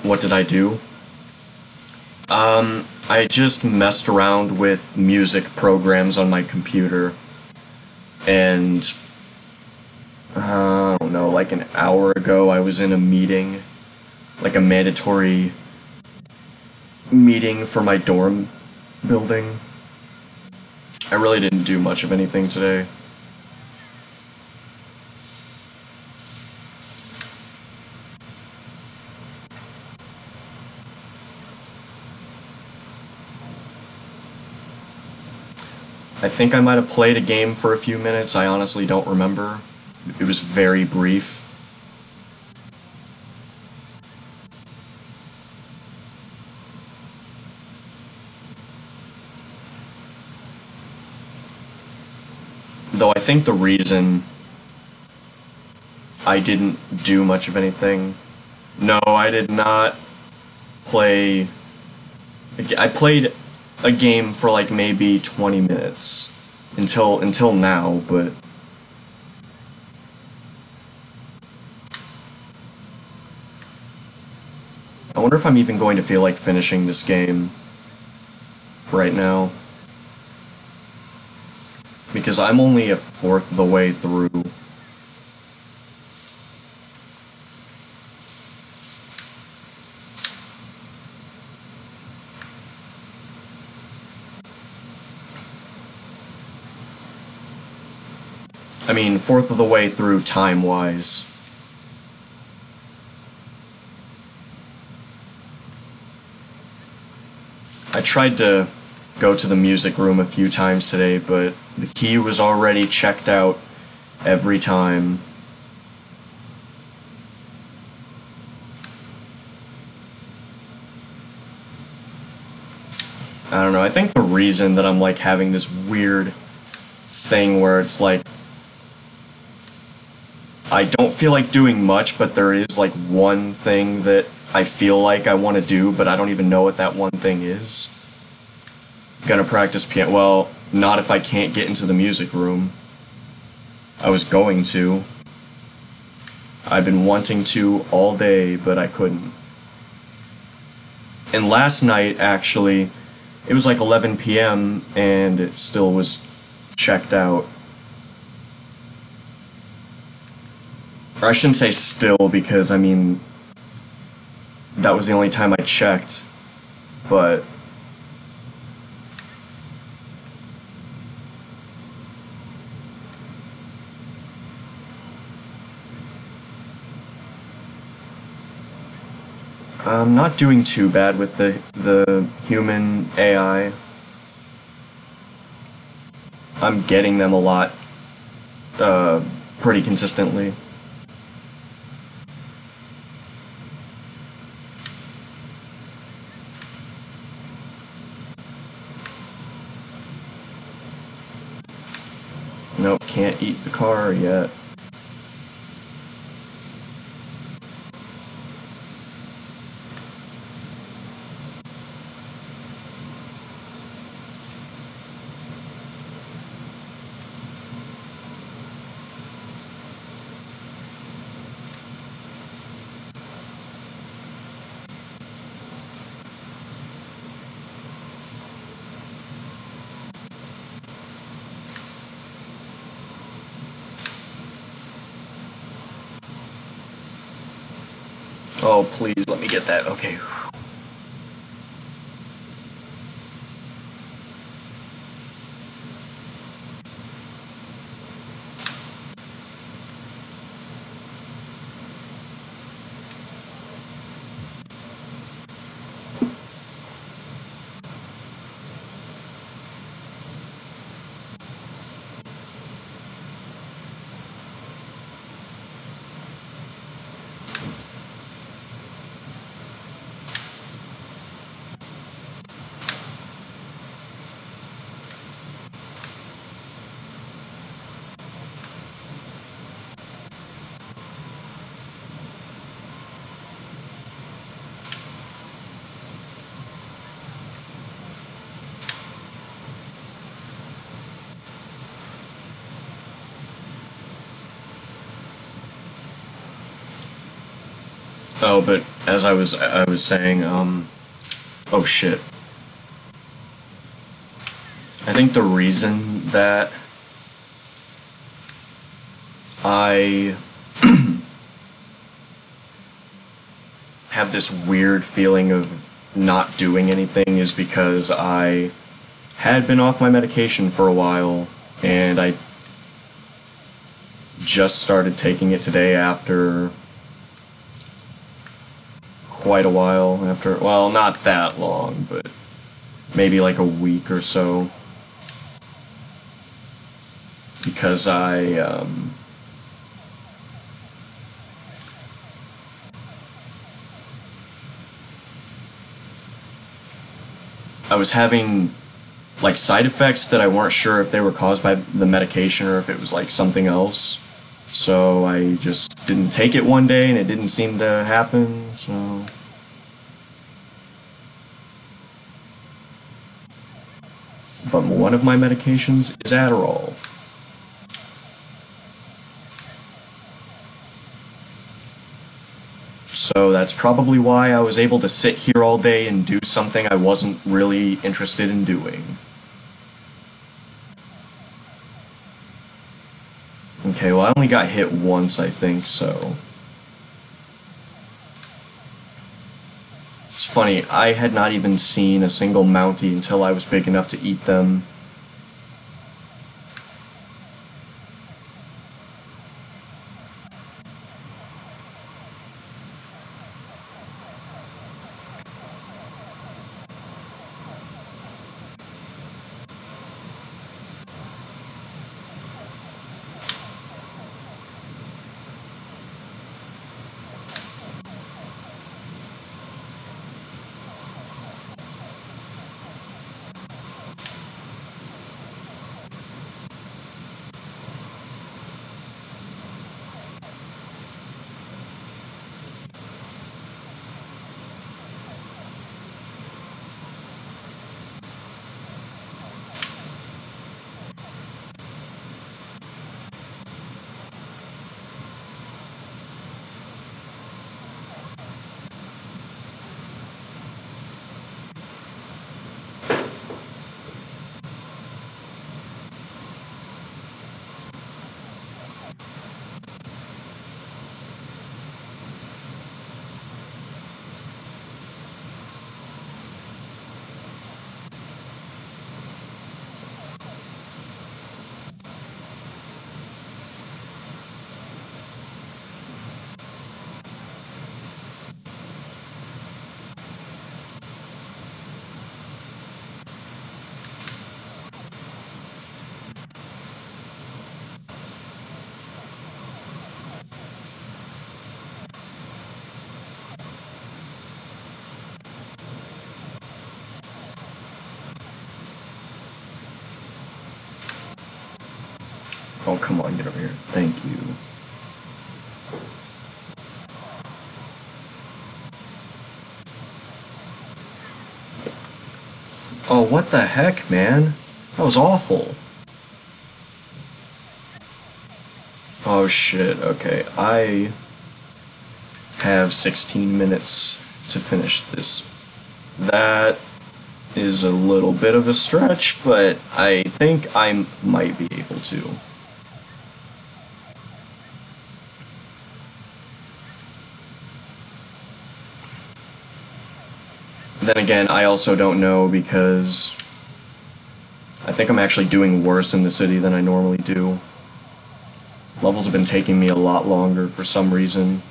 What did I do? I just messed around with music programs on my computer, and I don't know, like an hour ago I was in a meeting, like a mandatory meeting for my dorm building. I really didn't do much of anything today. I think I might have played a game for a few minutes, I honestly don't remember. It was very brief. Though I think the reason I didn't do much of anything... No, I did not play... I played a game for like maybe 20 minutes until now, but I wonder if I'm even going to feel like finishing this game right now, because I'm only a fourth of the way through. I mean, fourth of the way through time-wise. I tried to go to the music room a few times today, but the key was already checked out every time. I don't know, I think the reason that I'm like having this weird thing where it's like I don't feel like doing much, but there is like one thing that I feel like I want to do, but I don't even know what that one thing is. Gonna practice piano. Well, not if I can't get into the music room. I was going to. I've been wanting to all day, but I couldn't. And last night, actually, it was like 11 p.m. and it still was checked out. Or I shouldn't say still, because, I mean, that was the only time I checked. But I'm not doing too bad with the human AI. I'm getting them a lot, pretty consistently. Nope, can't eat the car yet. Oh, please, let me get that. Okay. Oh, but as I was saying, oh shit. I think the reason that I have this weird feeling of not doing anything is because I had been off my medication for a while, and I just started taking it today after quite a while, after, well, not that long, but maybe like a week or so, because I was having like side effects that I weren't sure if they were caused by the medication or if it was like something else. So I just didn't take it one day and it didn't seem to happen, so. But one of my medications is Adderall. So that's probably why I was able to sit here all day and do something I wasn't really interested in doing. Okay, well, I only got hit once, I think, so. It's funny, I had not even seen a single Mountie until I was big enough to eat them. Oh, come on, get over here. Thank you. Oh, what the heck, man? That was awful. Oh shit, okay. I have 16 minutes to finish this. That is a little bit of a stretch, but I think I might be able to. Then again, I also don't know because I think I'm actually doing worse in the city than I normally do. Levels have been taking me a lot longer for some reason.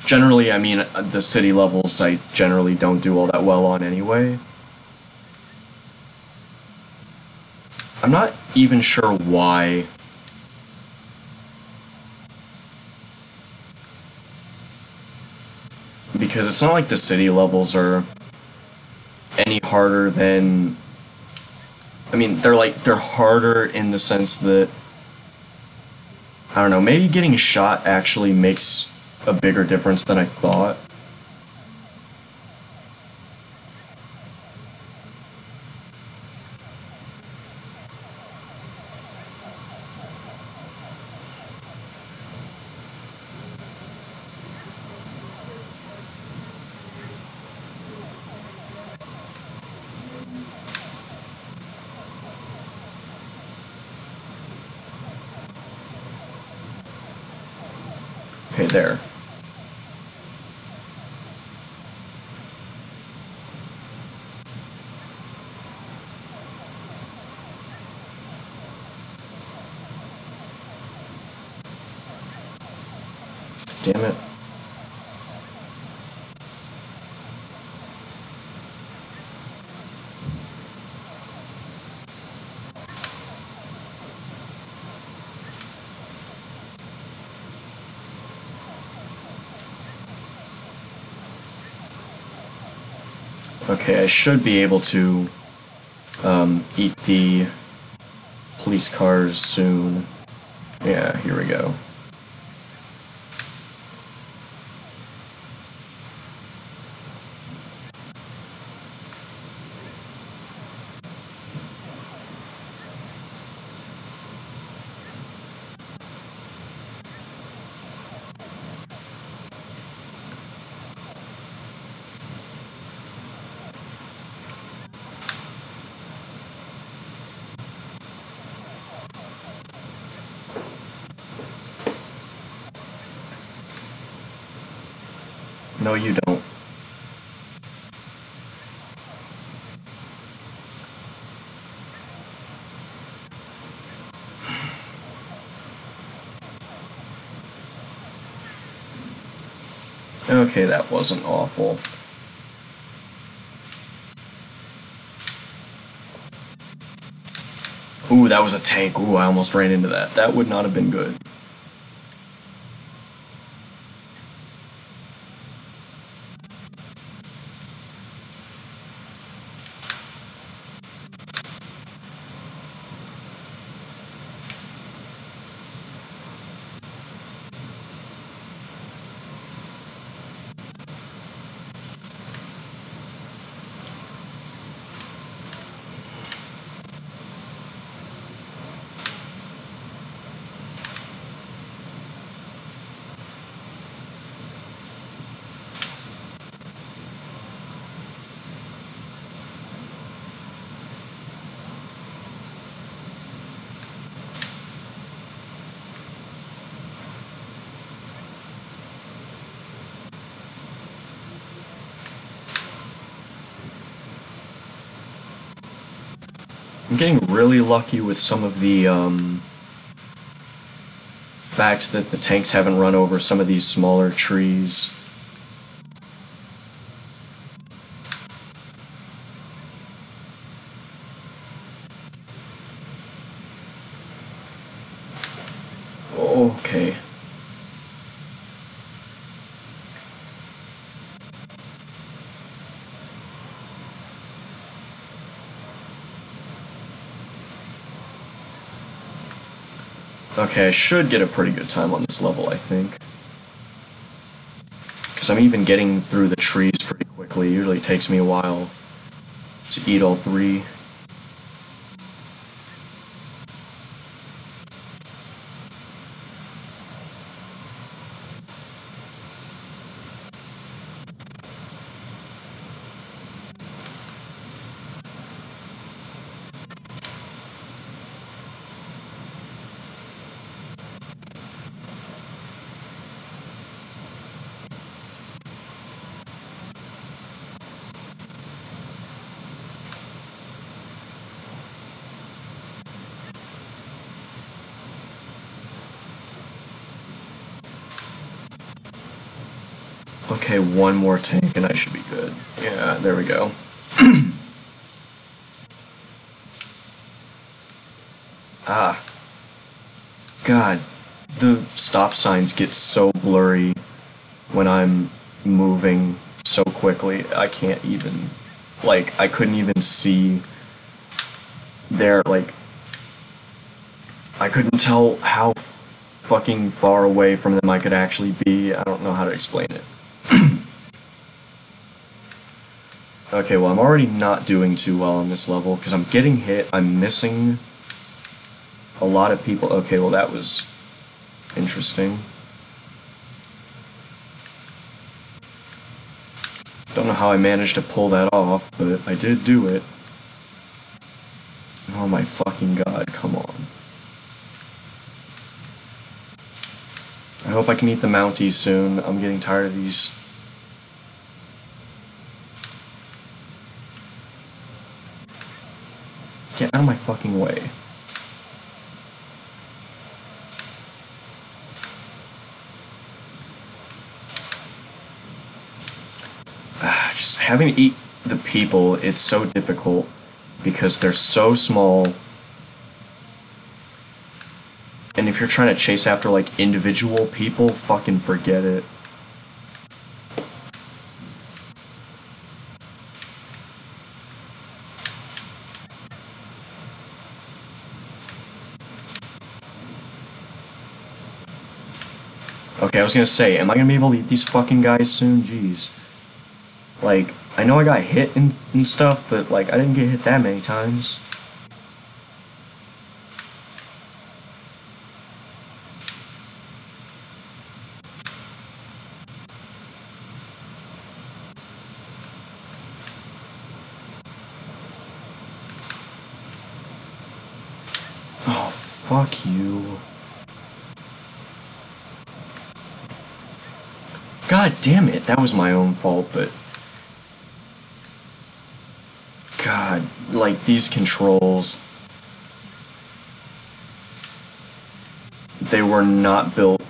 Generally, I mean, the city levels I generally don't do all that well on anyway. I'm not even sure why. Because it's not like the city levels are any harder than... I mean, they're harder in the sense that... I don't know, maybe getting shot actually makes a bigger difference than I thought. Okay, there. Damn it. Okay, I should be able to eat the police cars soon. Yeah, here we go. No, you don't. Okay, that wasn't awful. Ooh, that was a tank. Ooh, I almost ran into that. That would not have been good. I'm getting really lucky with some of the fact that the tanks haven't run over some of these smaller trees. Okay. Okay, I should get a pretty good time on this level, I think. Because I'm even getting through the trees pretty quickly. Usually it takes me a while to eat all three. Okay, one more tank and I should be good. Yeah, there we go. Ah. God, the stop signs get so blurry when I'm moving so quickly. I can't even, like, I couldn't even see there, like, I couldn't tell how fucking far away from them I could actually be. I don't know how to explain it. Okay, well, I'm already not doing too well on this level, because I'm getting hit, I'm missing a lot of people. Okay, well, that was interesting. Don't know how I managed to pull that off, but I did do it. Oh my fucking god, come on. I hope I can eat the Mounties soon. I'm getting tired of these. Get out of my fucking way. Just having to eat the people, it's so difficult because they're so small. And if you're trying to chase after, like, individual people, fucking forget it. Okay, I was gonna say, am I gonna be able to eat these fucking guys soon? Jeez. Like, I know I got hit and stuff, but, like, I didn't get hit that many times. Oh, fuck you. God damn it, that was my own fault, but... God, like, these controls... They were not built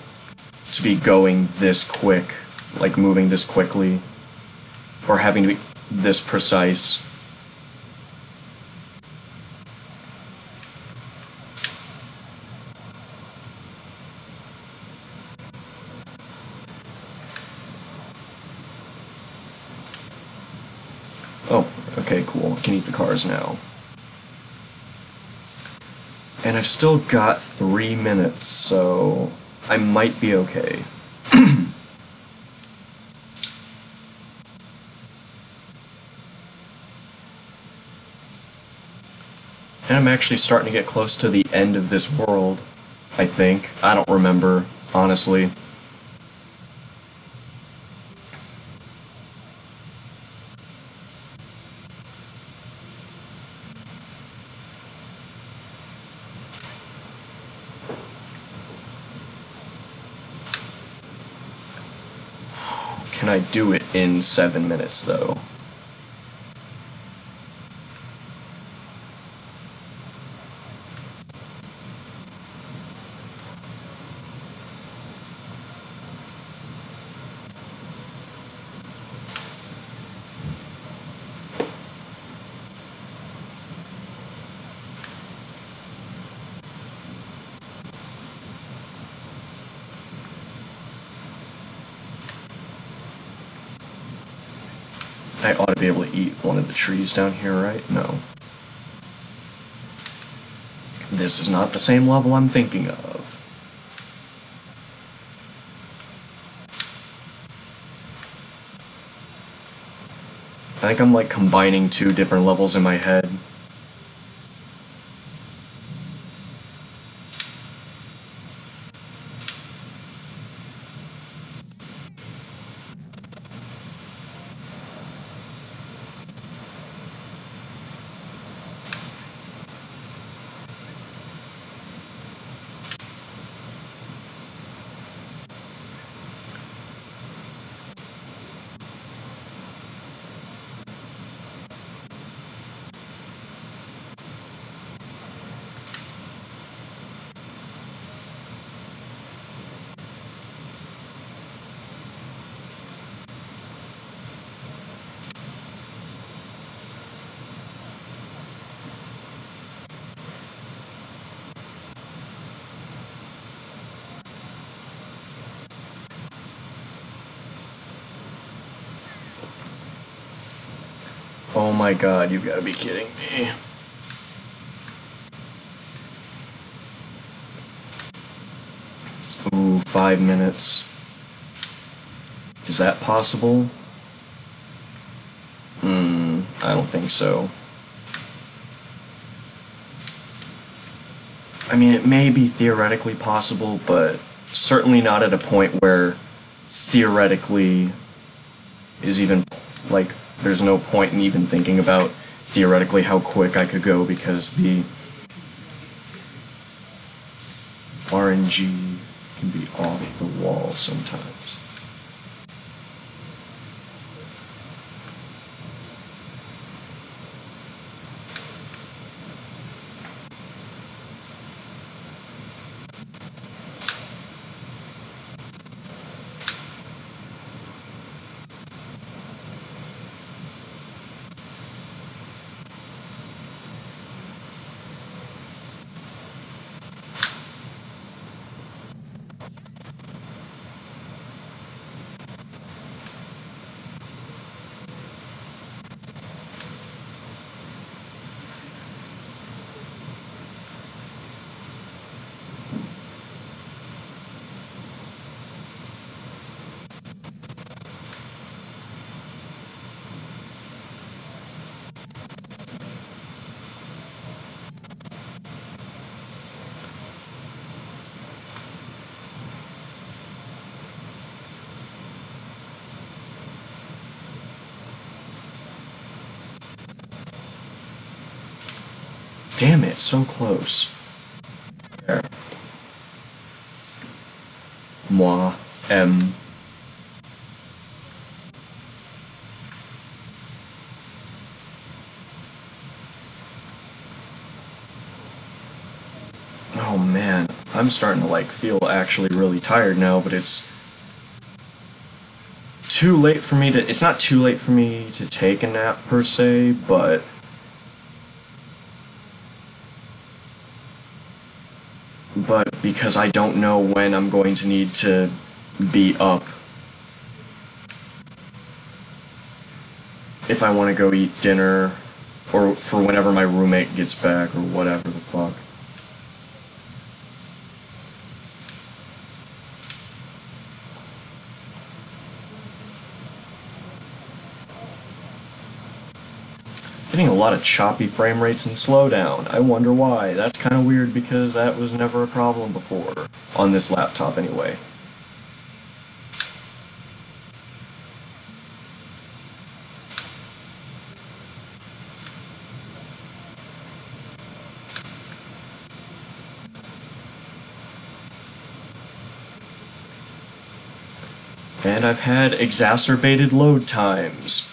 to be going this quick, like, moving this quickly, or having to be this precise. Oh, okay, cool. I can eat the cars now. And I've still got 3 minutes, so I might be okay. And I'm actually starting to get close to the end of this world, I think. I don't remember, honestly. Can I do it in 7 minutes, though? I ought to be able to eat one of the trees down here, right? No. This is not the same level I'm thinking of. I think I'm like combining two different levels in my head. Oh my god, you gotta be kidding me. Ooh, 5 minutes. Is that possible? I don't think so. I mean, it may be theoretically possible, but certainly not at a point where theoretically is even, like, there's no point in even thinking about theoretically how quick I could go because the RNG can be off the wall sometimes. Damn it, so close. There. Moi, M. Oh man, I'm starting to like feel actually really tired now, but it's too late for me to, it's not too late for me to take a nap per se, but because I don't know when I'm going to need to be up if I want to go eat dinner or for whenever my roommate gets back or whatever the fuck. Getting a lot of choppy frame rates and slowdown. I wonder why. That's kind of weird because that was never a problem before. On this laptop, anyway. And I've had exacerbated load times.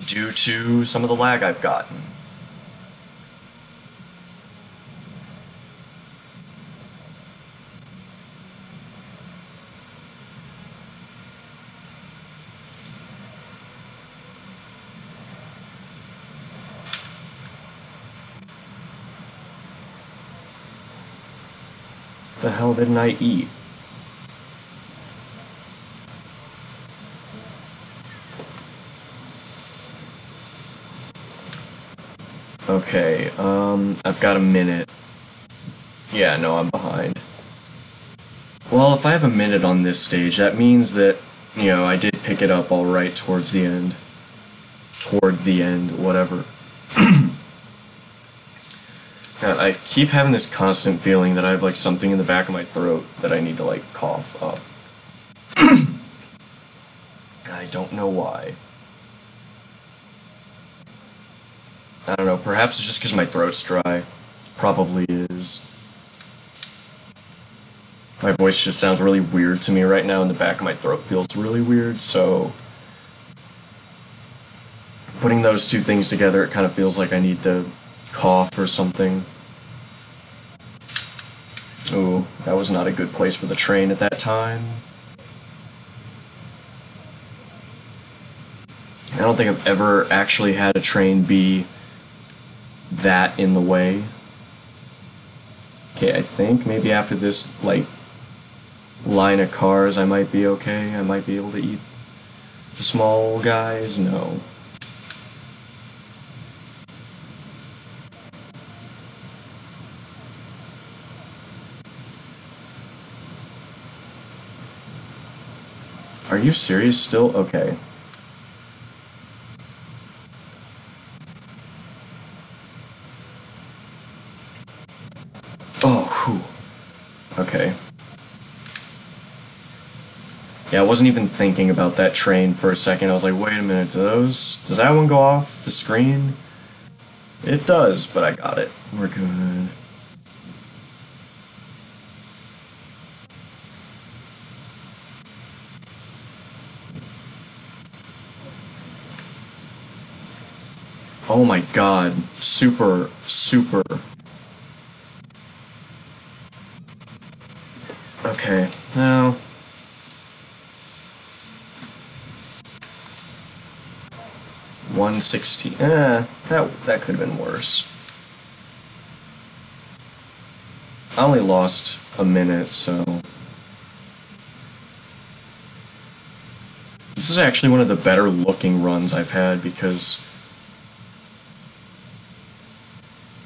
Due to some of the lag I've gotten. The hell didn't I eat? Okay, I've got a minute. Yeah, no, I'm behind. Well, if I have a minute on this stage, that means that you know, I did pick it up all right towards the end. Toward the end, whatever. I keep having this constant feeling that I have like something in the back of my throat that I need to like cough up. I don't know why. I don't know, perhaps it's just because my throat's dry. Probably is. My voice just sounds really weird to me right now, and the back of my throat feels really weird, so putting those two things together, it kind of feels like I need to cough or something. Ooh, that was not a good place for the train at that time. I don't think I've ever actually had a train be that in the way. Okay, I think maybe after this, like, line of cars I might be okay. I might be able to eat the small guys. No. Are you serious still? Okay. Oh, whew. Okay. Yeah, I wasn't even thinking about that train for a second. I was like, wait a minute, does that one go off the screen? It does, but I got it. We're good. Oh my god. Super. Okay, now... 116. That could have been worse. I only lost a minute, so... This is actually one of the better looking runs I've had, because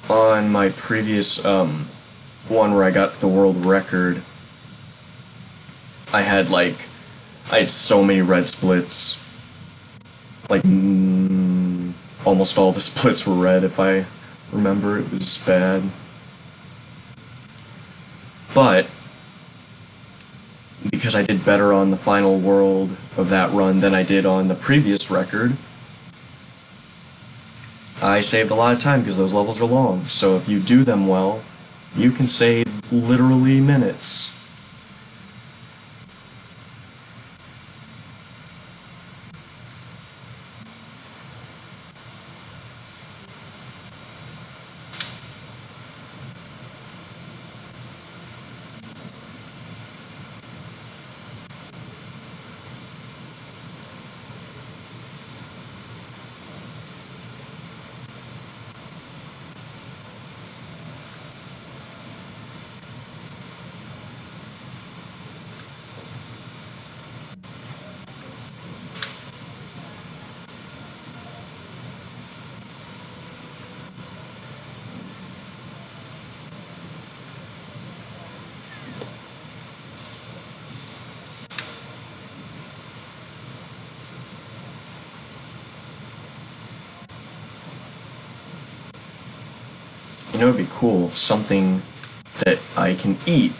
on my previous one where I got the world record, I had so many red splits. Like, almost all the splits were red, if I remember. It was bad. But because I did better on the final world of that run than I did on the previous record, I saved a lot of time because those levels are long. So if you do them well, you can save literally minutes. You know, it'd be cool, something that I can eat.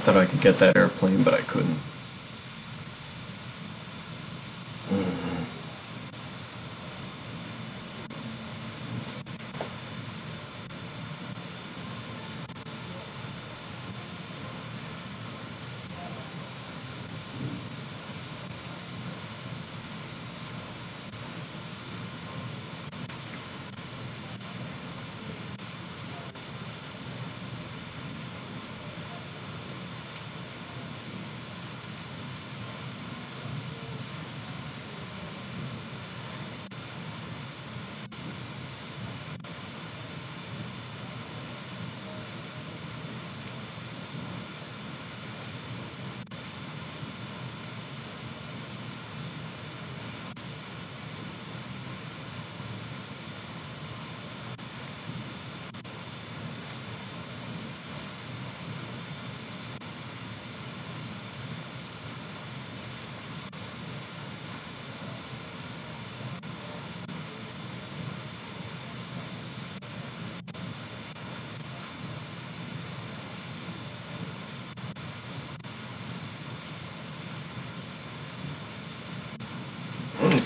thought I could get that airplane, but I couldn't.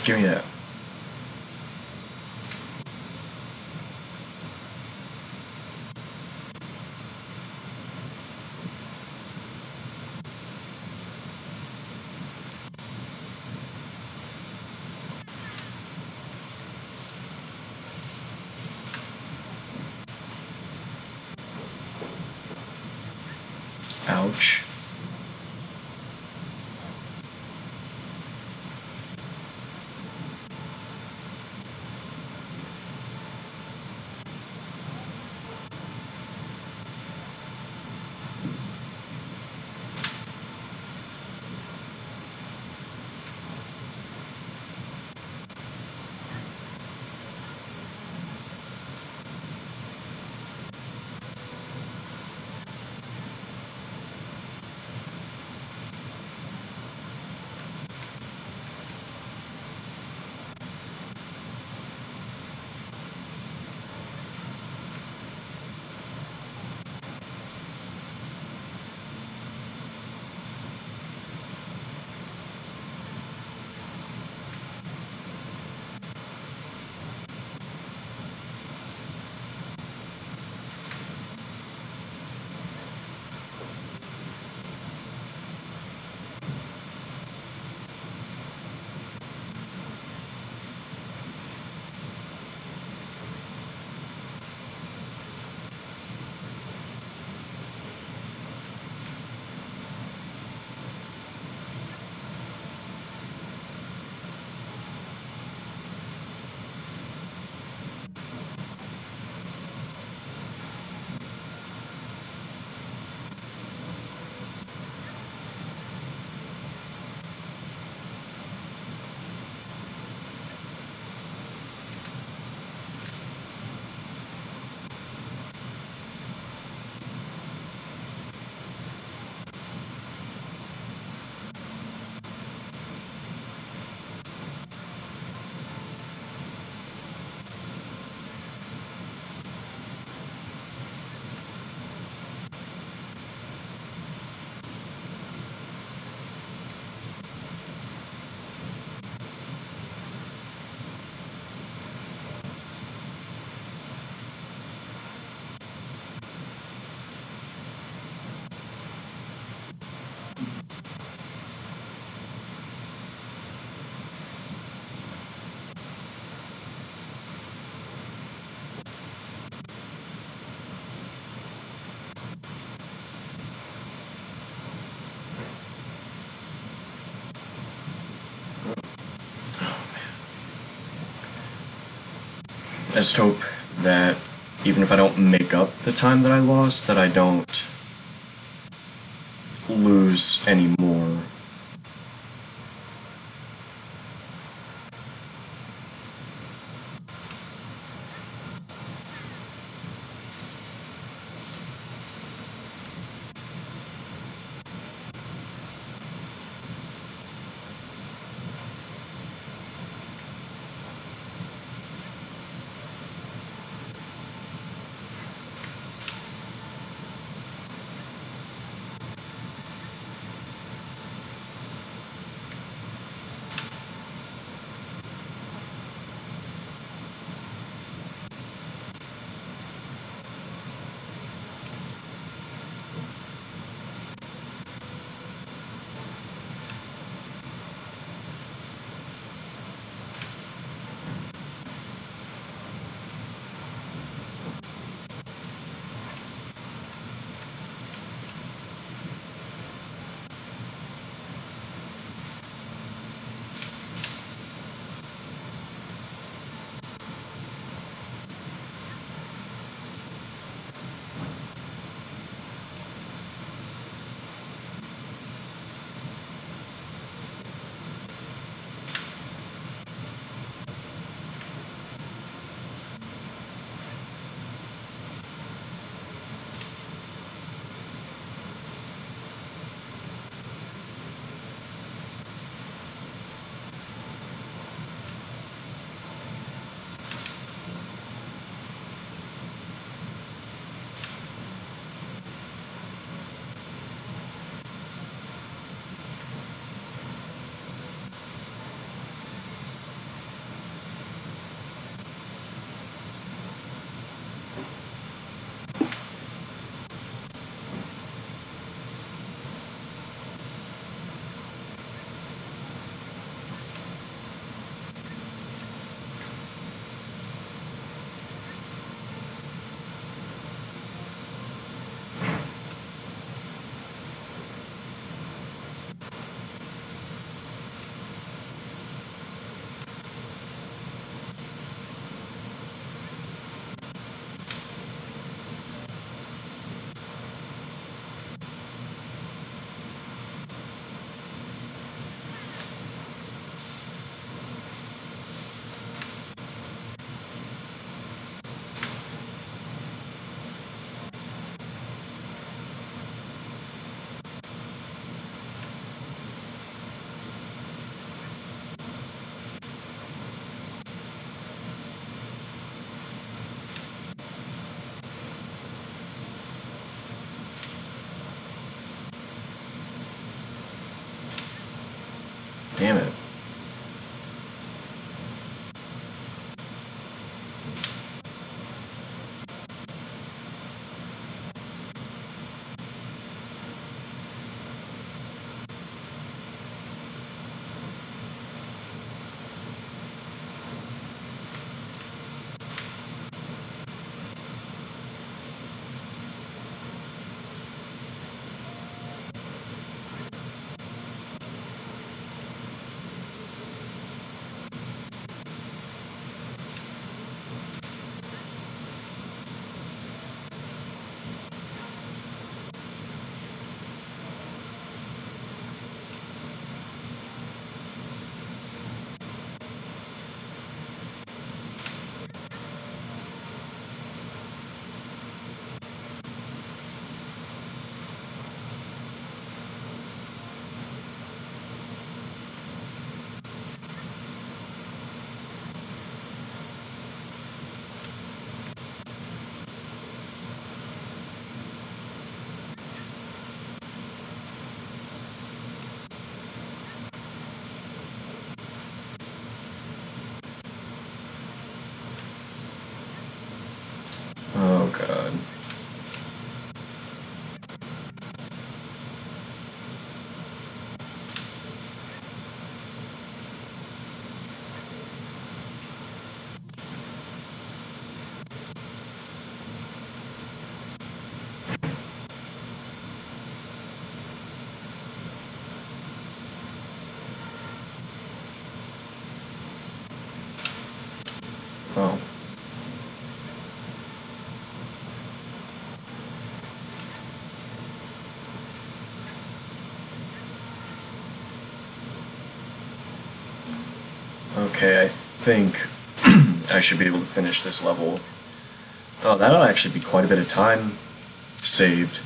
Give me that. Ouch. I just hope that even if I don't make up the time that I lost, that I don't lose any more. Damn it. Oh god. Oh. Okay, I think I should be able to finish this level. Oh, that'll actually be quite a bit of time saved.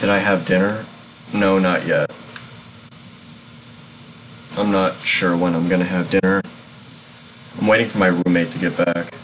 Did I have dinner? No, not yet. I'm not sure when I'm gonna have dinner. I'm waiting for my roommate to get back.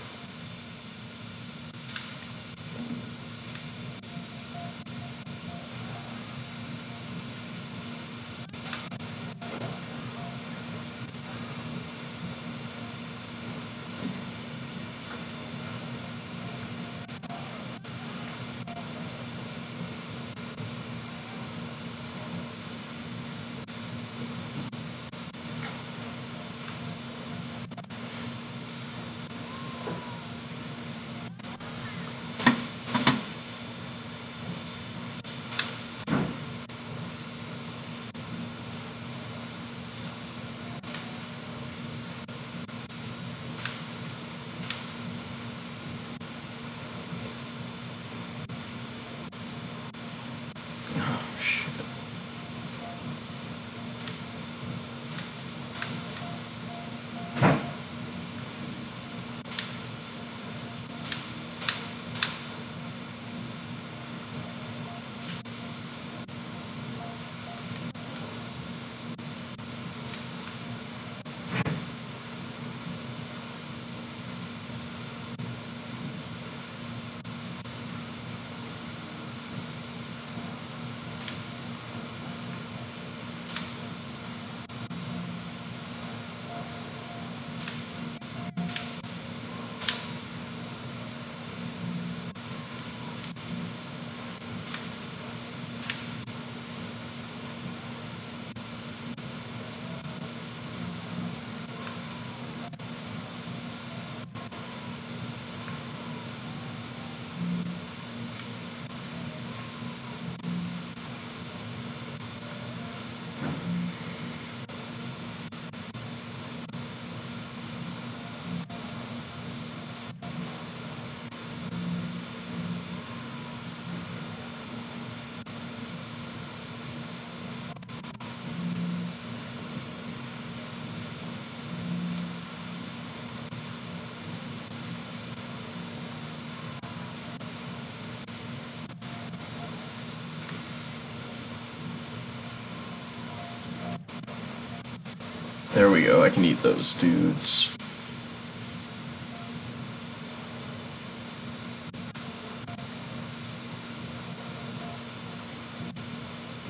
There we go, I can eat those dudes.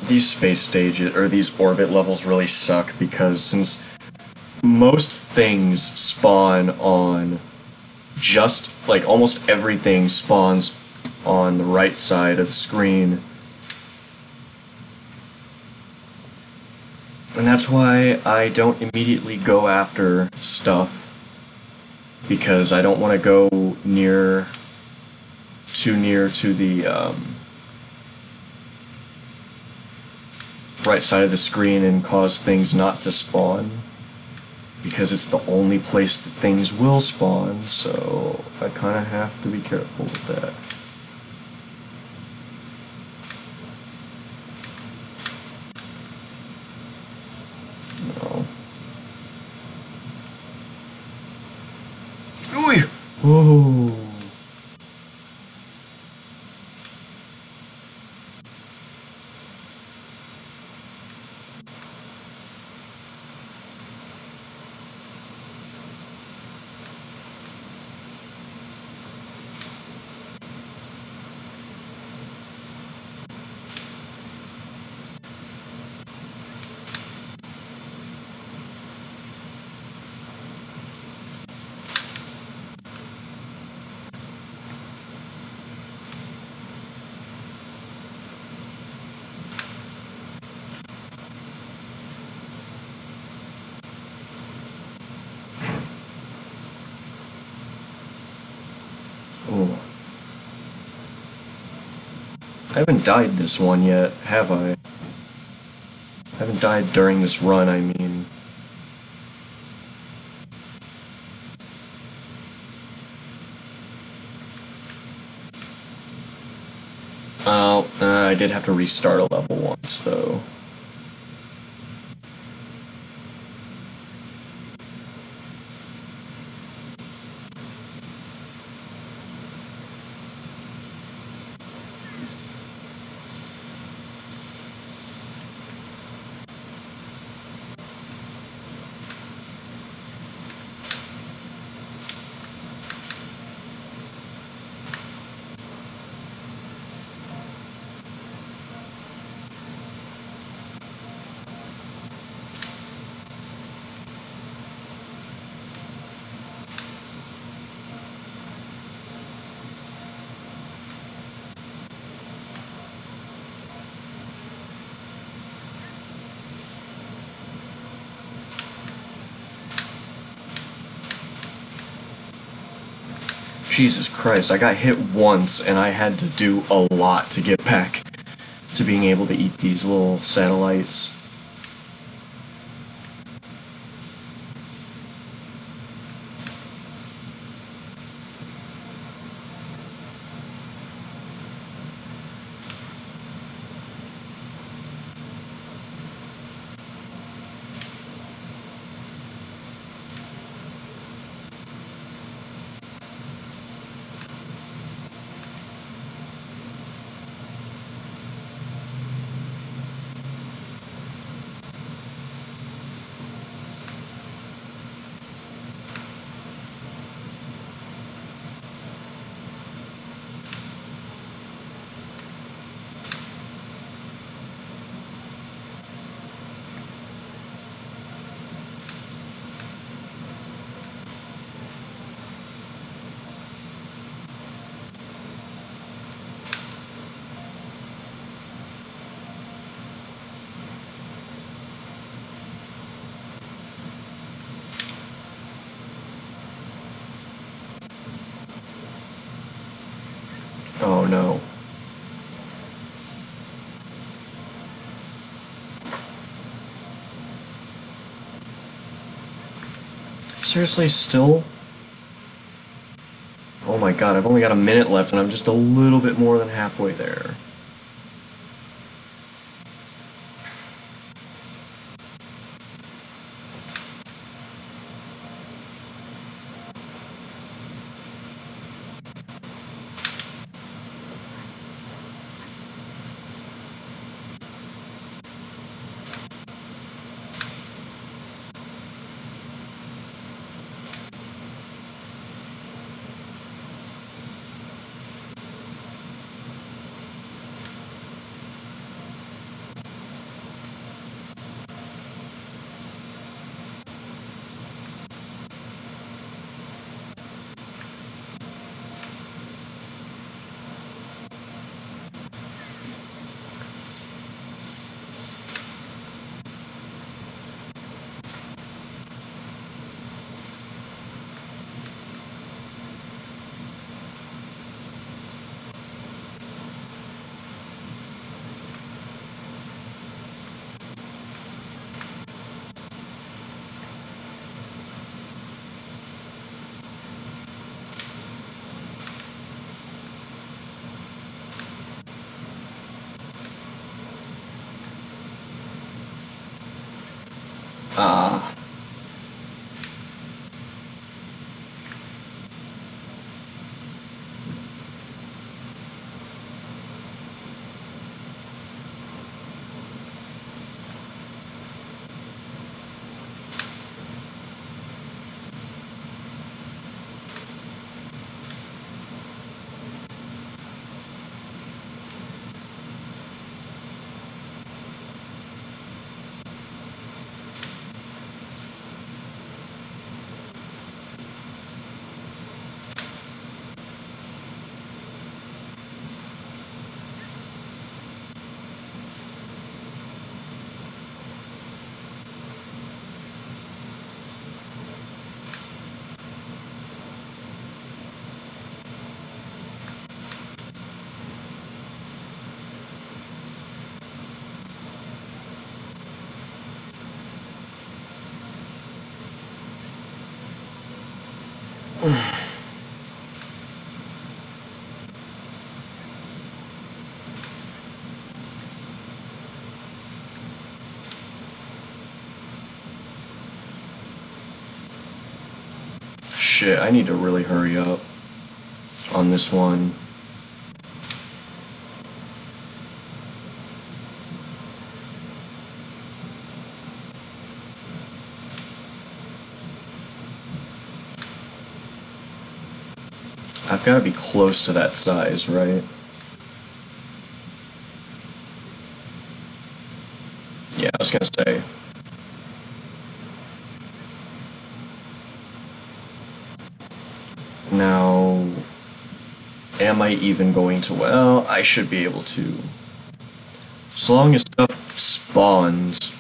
These space stages, or these orbit levels really suck because since most things spawn on just, like, almost everything spawns on the right side of the screen. And that's why I don't immediately go after stuff, because I don't want to go too near to the right side of the screen and cause things not to spawn, because it's the only place that things will spawn, so I kind of have to be careful with that. Whoa. Oh. I haven't died this one yet, have I? I haven't died during this run, I mean. Oh, I did have to restart a level once, though. Jesus Christ, I got hit once and I had to do a lot to get back to being able to eat these little satellites. Oh no. Seriously, still? Oh my god, I've only got a minute left and I'm just a little bit more than halfway there. Ah. Shit, I need to really hurry up on this one. I've got to be close to that size, right? Yeah, I was gonna say. Now, am I even going to... Well, I should be able to. As long as stuff spawns.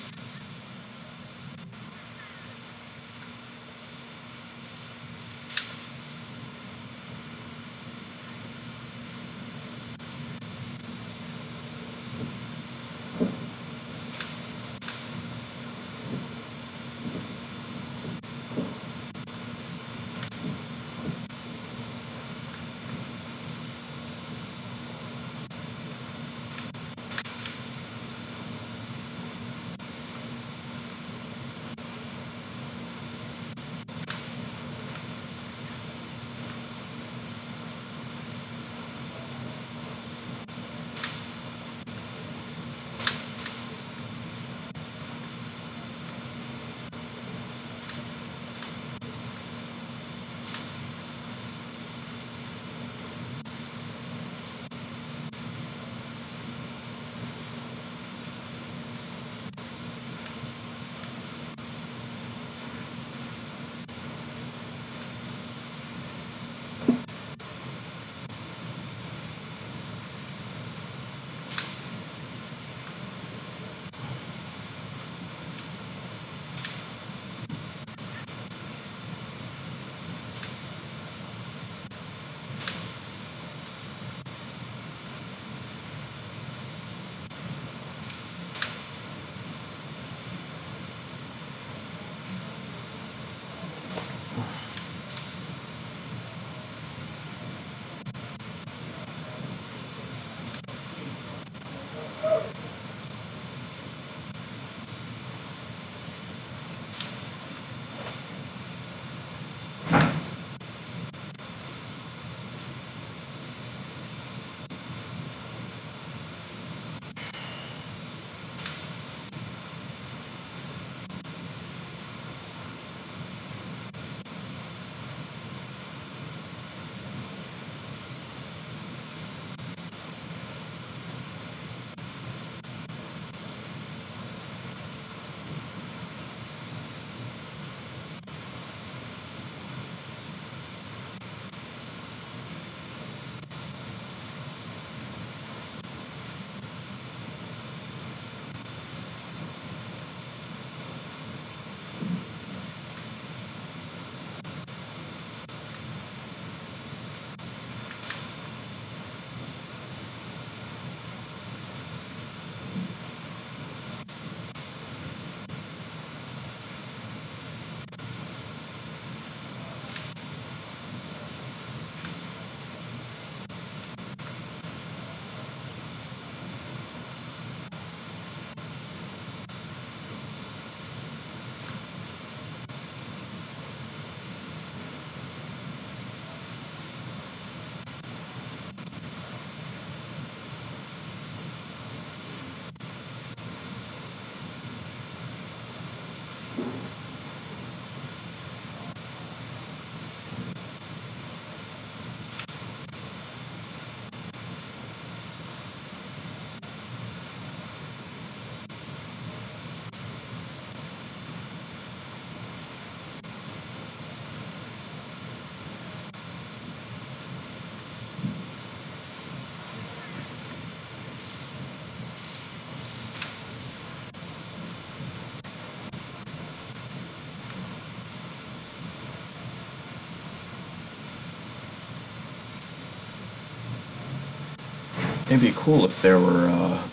It'd be cool if there were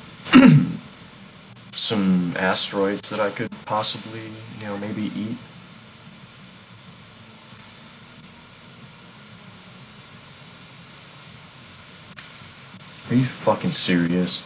some asteroids that I could possibly, maybe eat. Are you fucking serious?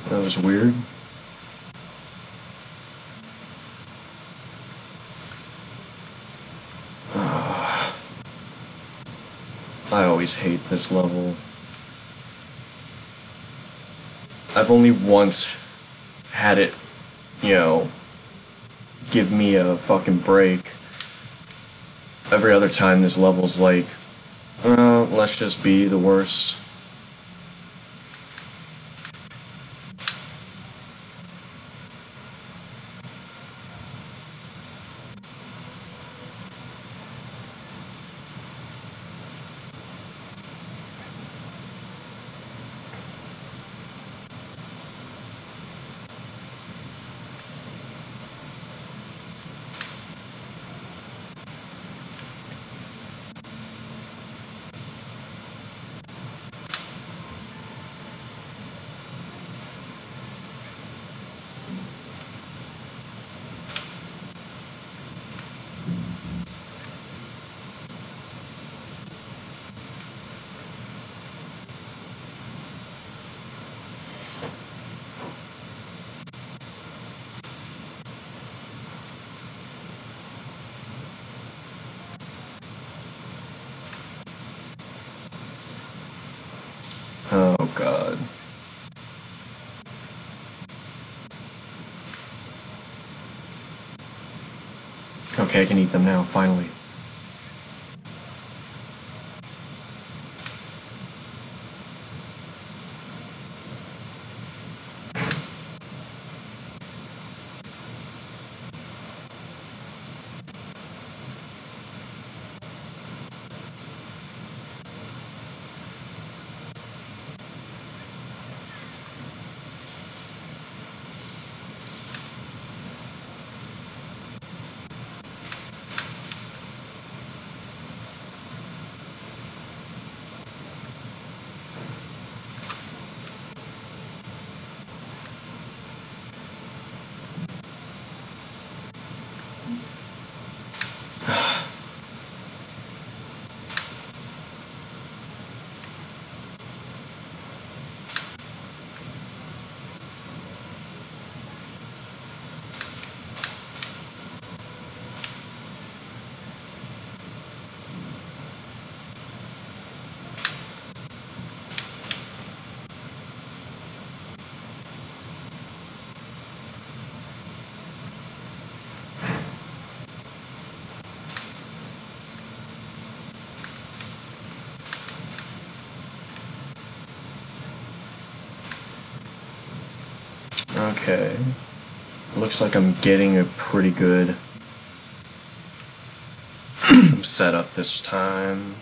That was weird. I always hate this level. I've only once had it, give me a fucking break. Every other time this level's like, let's just be the worst. Oh god. Okay, I can eat them now, finally. Okay. Looks like I'm getting a pretty good setup this time.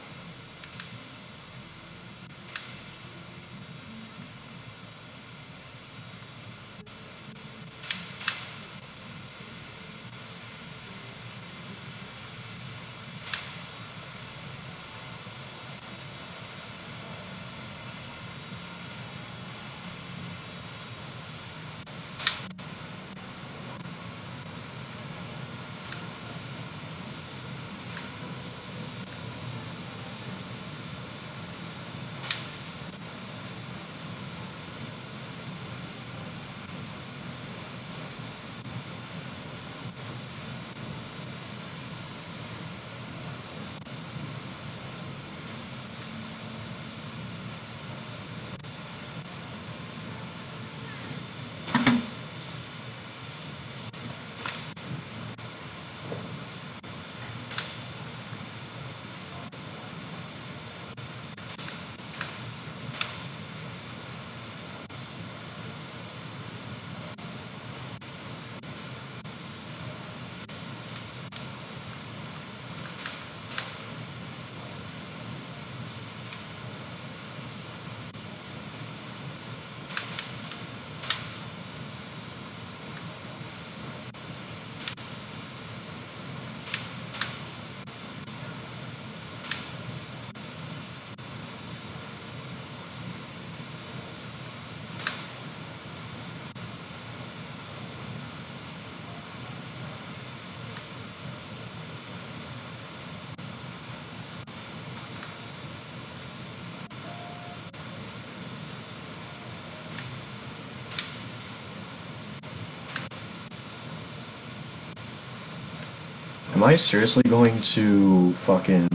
Am I seriously going to fucking...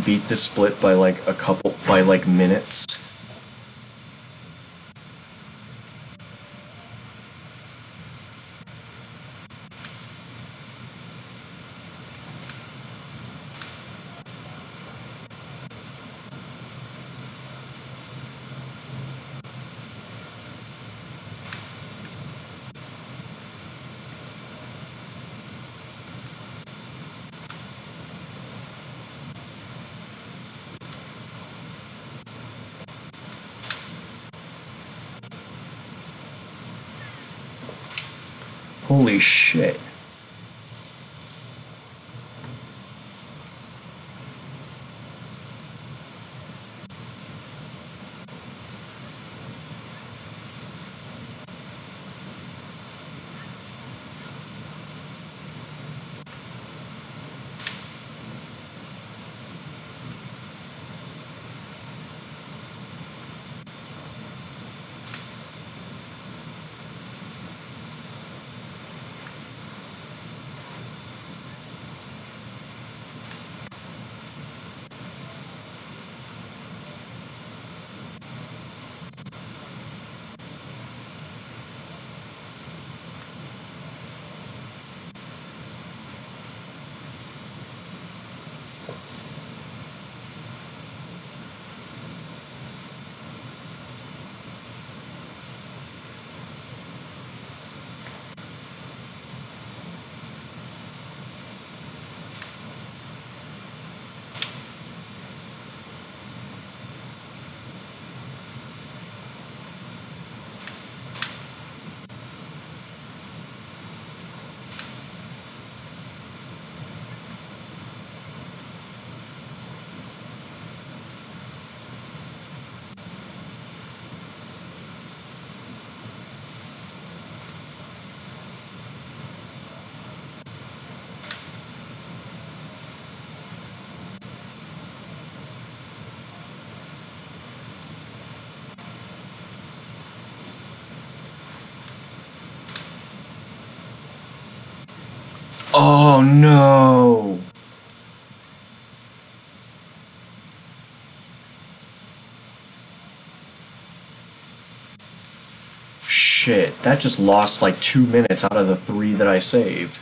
beat this split by like by like minutes? Holy shit. Oh no! Shit, that just lost like 2 minutes out of the 3 that I saved.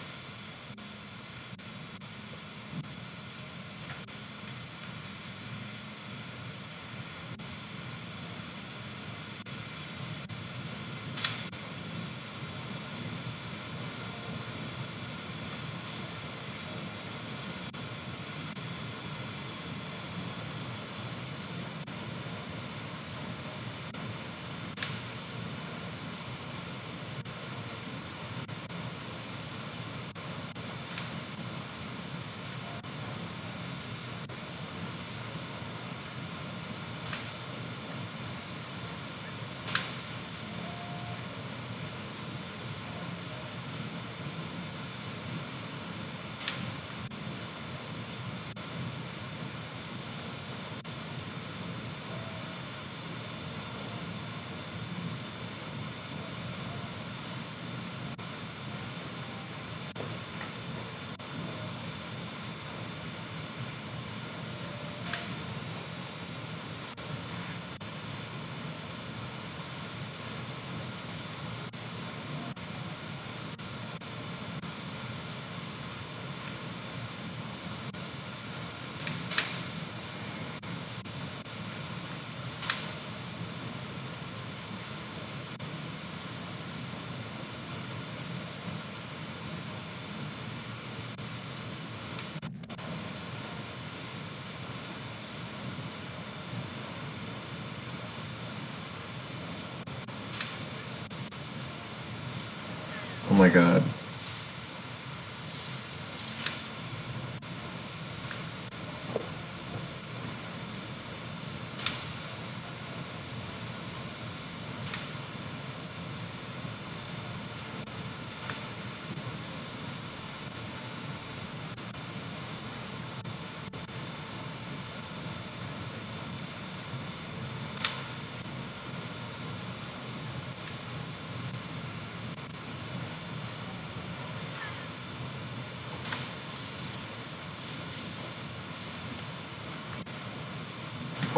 Oh my god.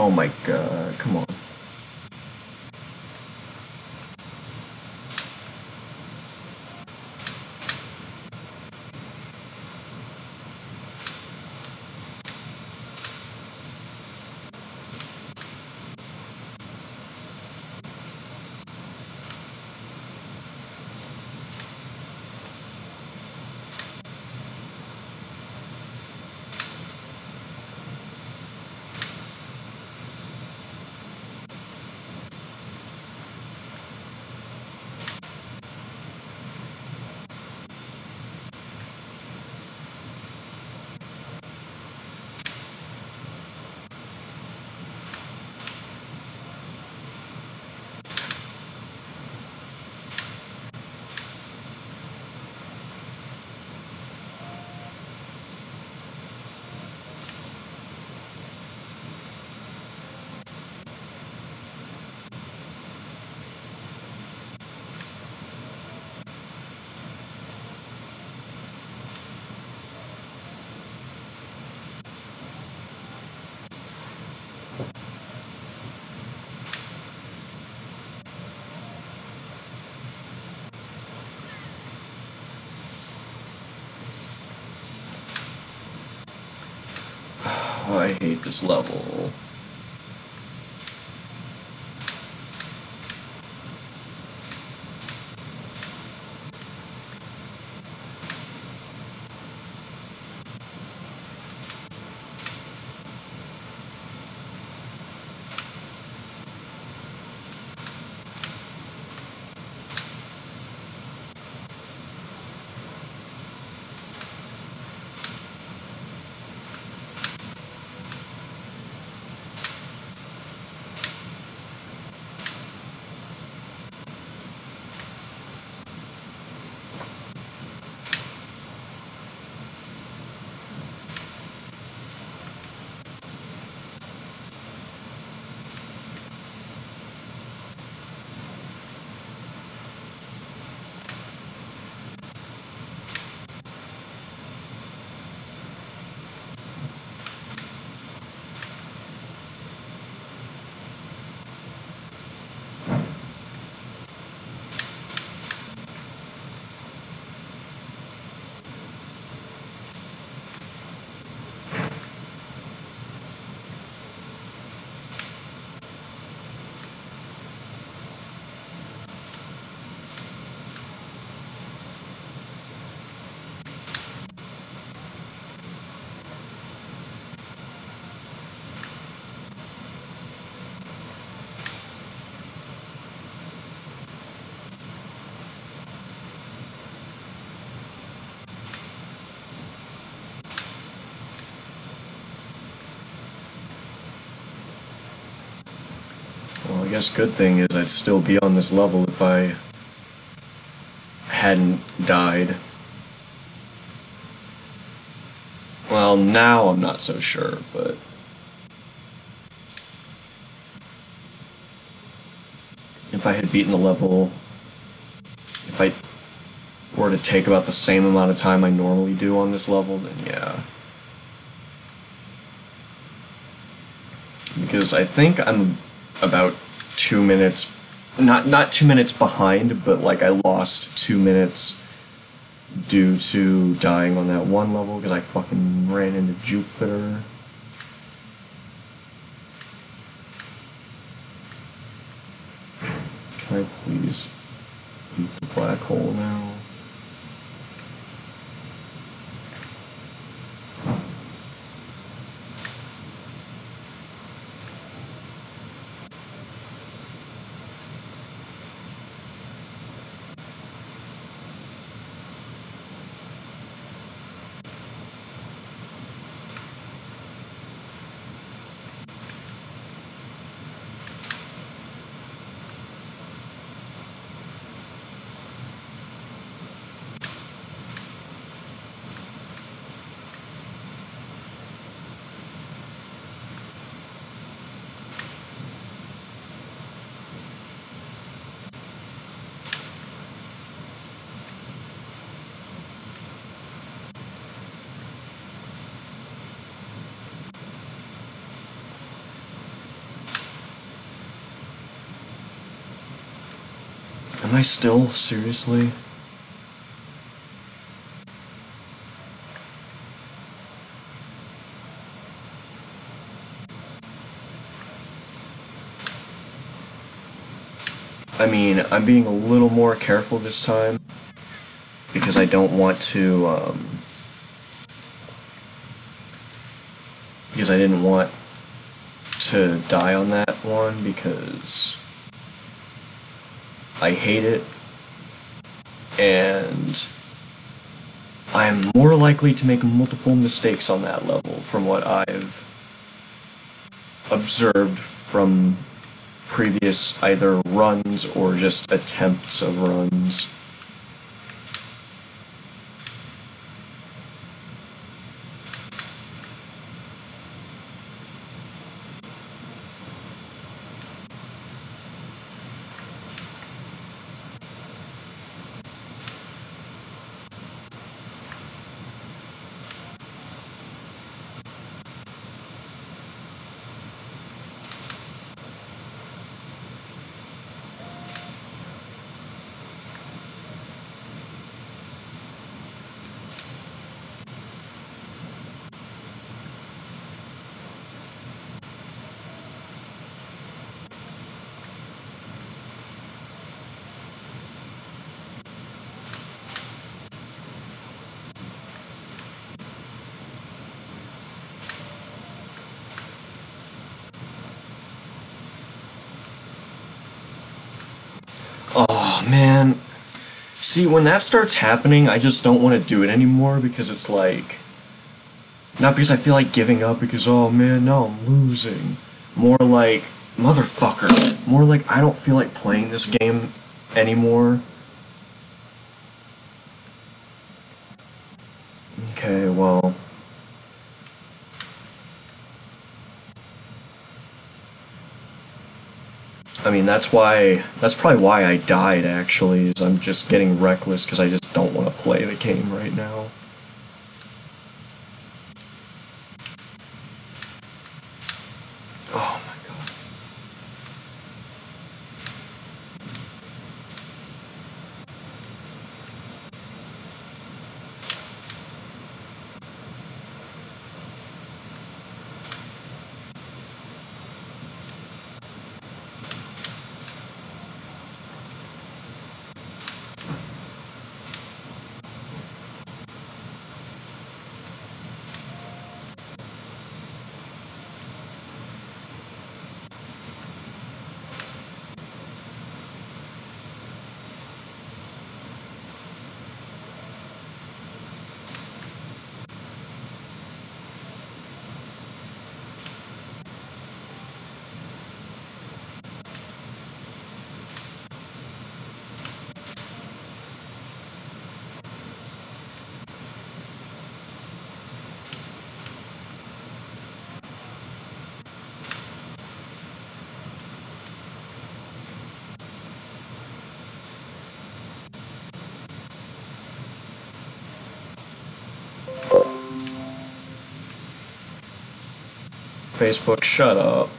Oh my god, come on. Oh, I hate this level. Well, I guess good thing is I'd still be on this level if I hadn't died. Well, now I'm not so sure, but... if I had beaten the level... if I were to take about the same amount of time I normally do on this level, then yeah. Because I think I'm about 2 minutes, not 2 minutes behind, but like I lost 2 minutes due to dying on that one level because I fucking ran into Jupiter. Can I please beat the black hole now? Am I still? Seriously? I mean, I'm being a little more careful this time because I don't want to, because I didn't want to die on that one because I hate it and I'm more likely to make multiple mistakes on that level from what I've observed from previous either runs or just attempts of runs. Oh, man. See, when that starts happening, I just don't want to do it anymore because it's like... Not because I feel like giving up because, oh man, now I'm losing. More like, motherfucker. More like, I don't feel like playing this game anymore. Okay, well... I mean, that's probably why I died, actually, is I'm just getting reckless because I just don't want to play the game right now. Oh my god. Facebook, shut up.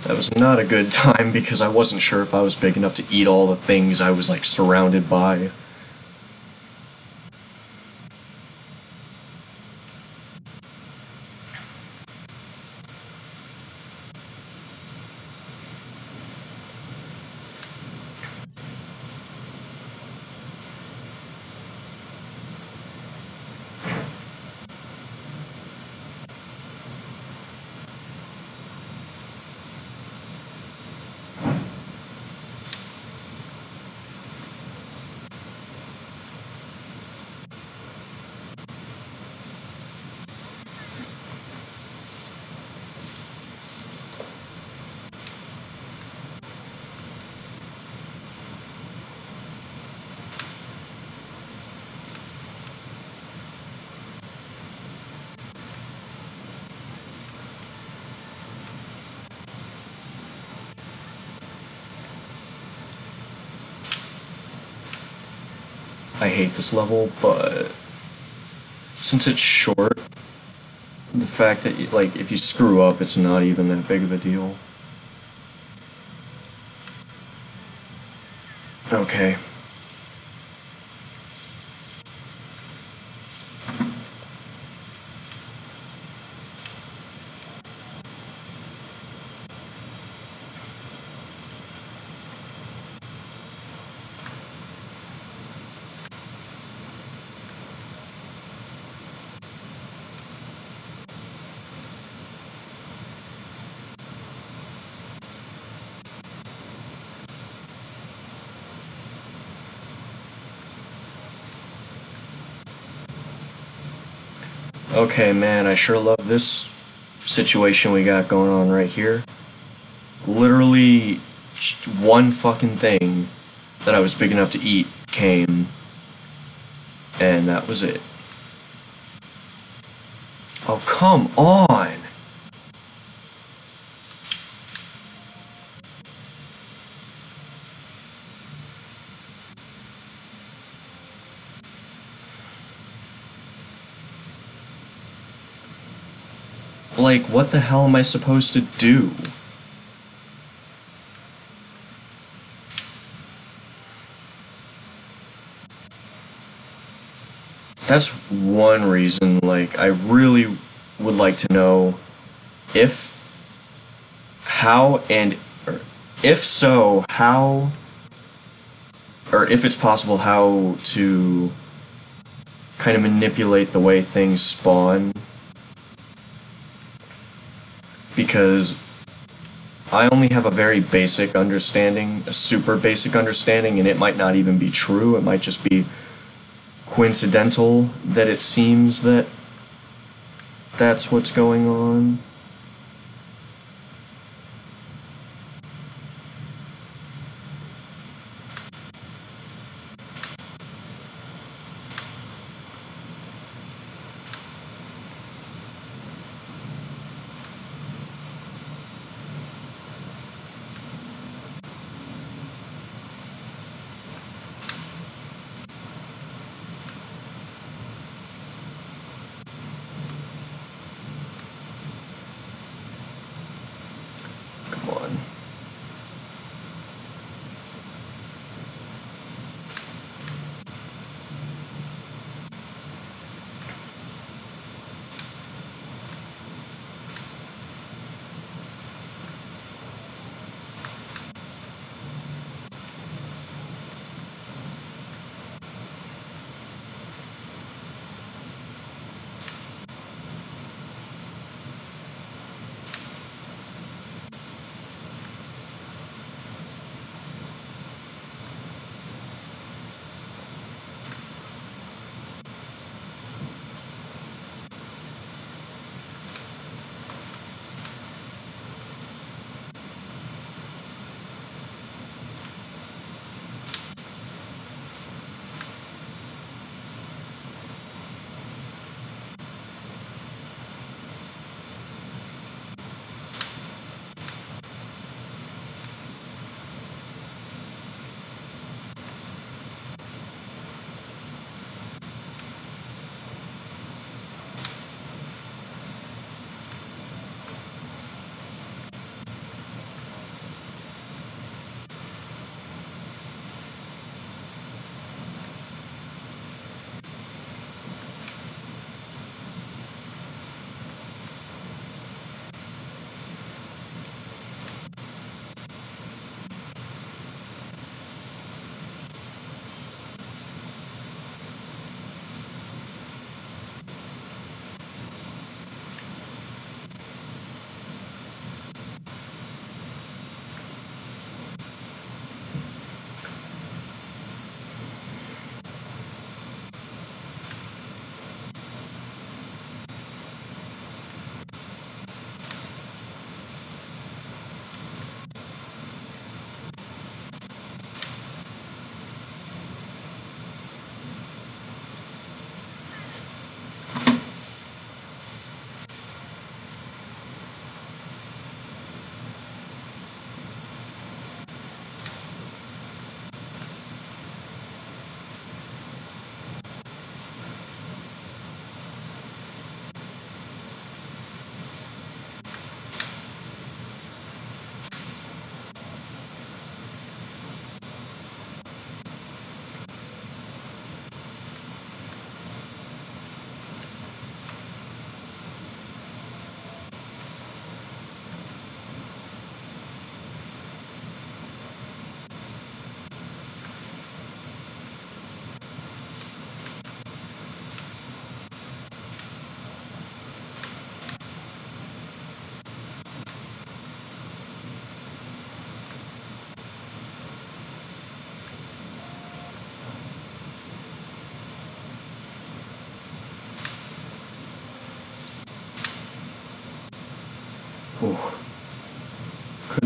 That was not a good time because I wasn't sure if I was big enough to eat all the things I was like surrounded by. I hate this level, but since it's short, the fact that like if you screw up, it's not even that big of a deal. Okay. Okay, man, I sure love this situation we got going on right here. Literally, just one fucking thing that I was big enough to eat came, and that was it. Oh, come on! Like, what the hell am I supposed to do? That's one reason, like, I really would like to know if, how, and, or if so, how, or if it's possible, how to kind of manipulate the way things spawn. Because I only have a very basic understanding, a super basic understanding, and it might not even be true. It might just be coincidental that it seems that that's what's going on.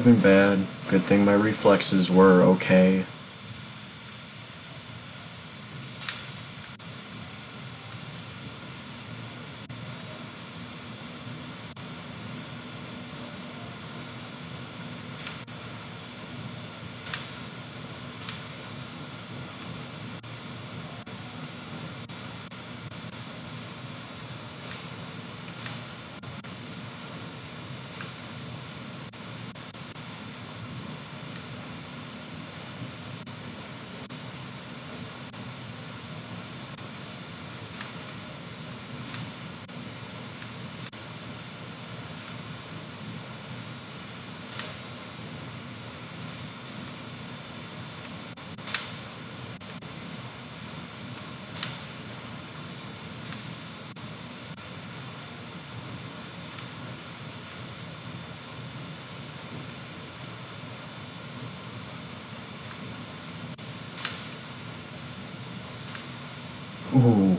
been bad. Good thing my reflexes were okay. Ooh.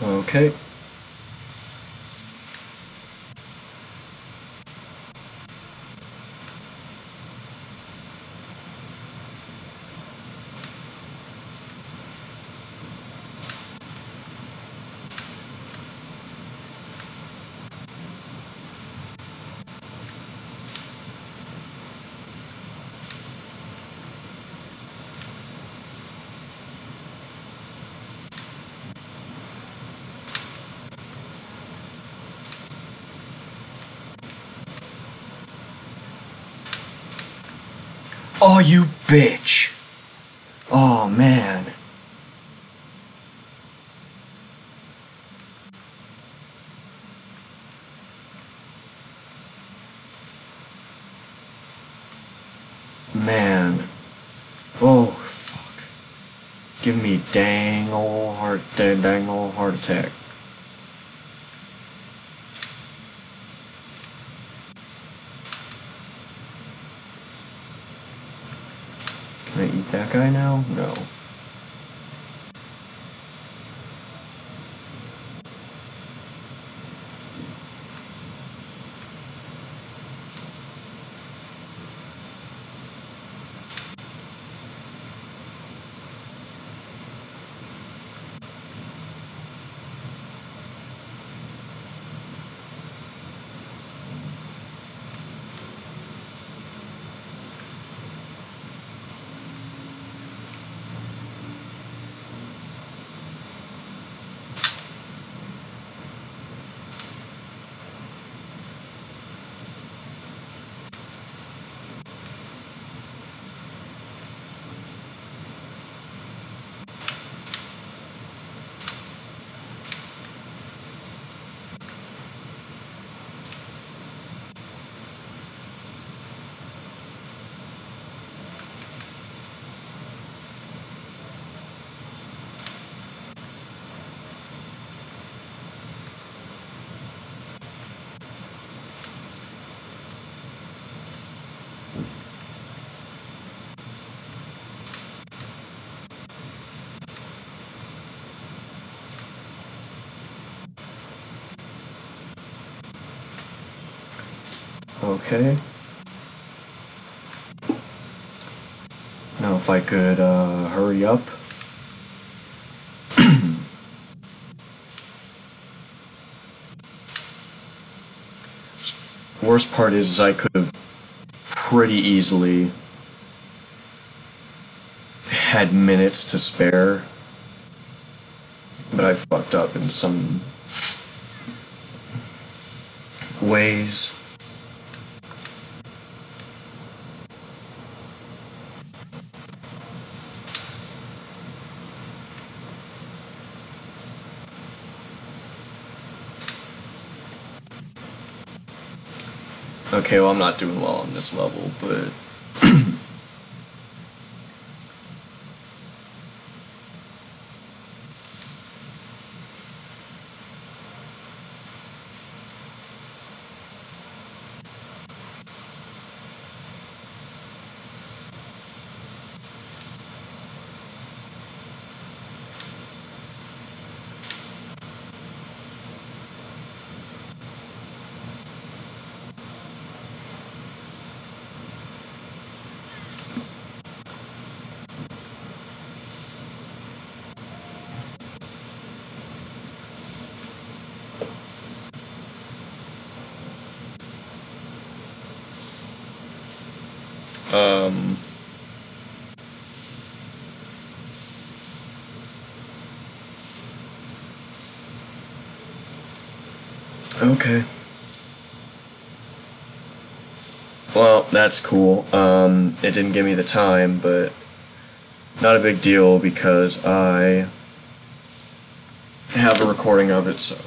Okay. Oh, you bitch! Oh, man. Man. Oh, fuck. Give me dang ol' heart attack. Can I eat that guy now? No. Okay. Now if I could, hurry up. Worst part is I could have pretty easily had minutes to spare, but I fucked up in some ways. Okay, well, I'm not doing well on this level, but okay. Well, that's cool. It didn't give me the time, but not a big deal because I have a recording of it, so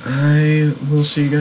I will see you guys.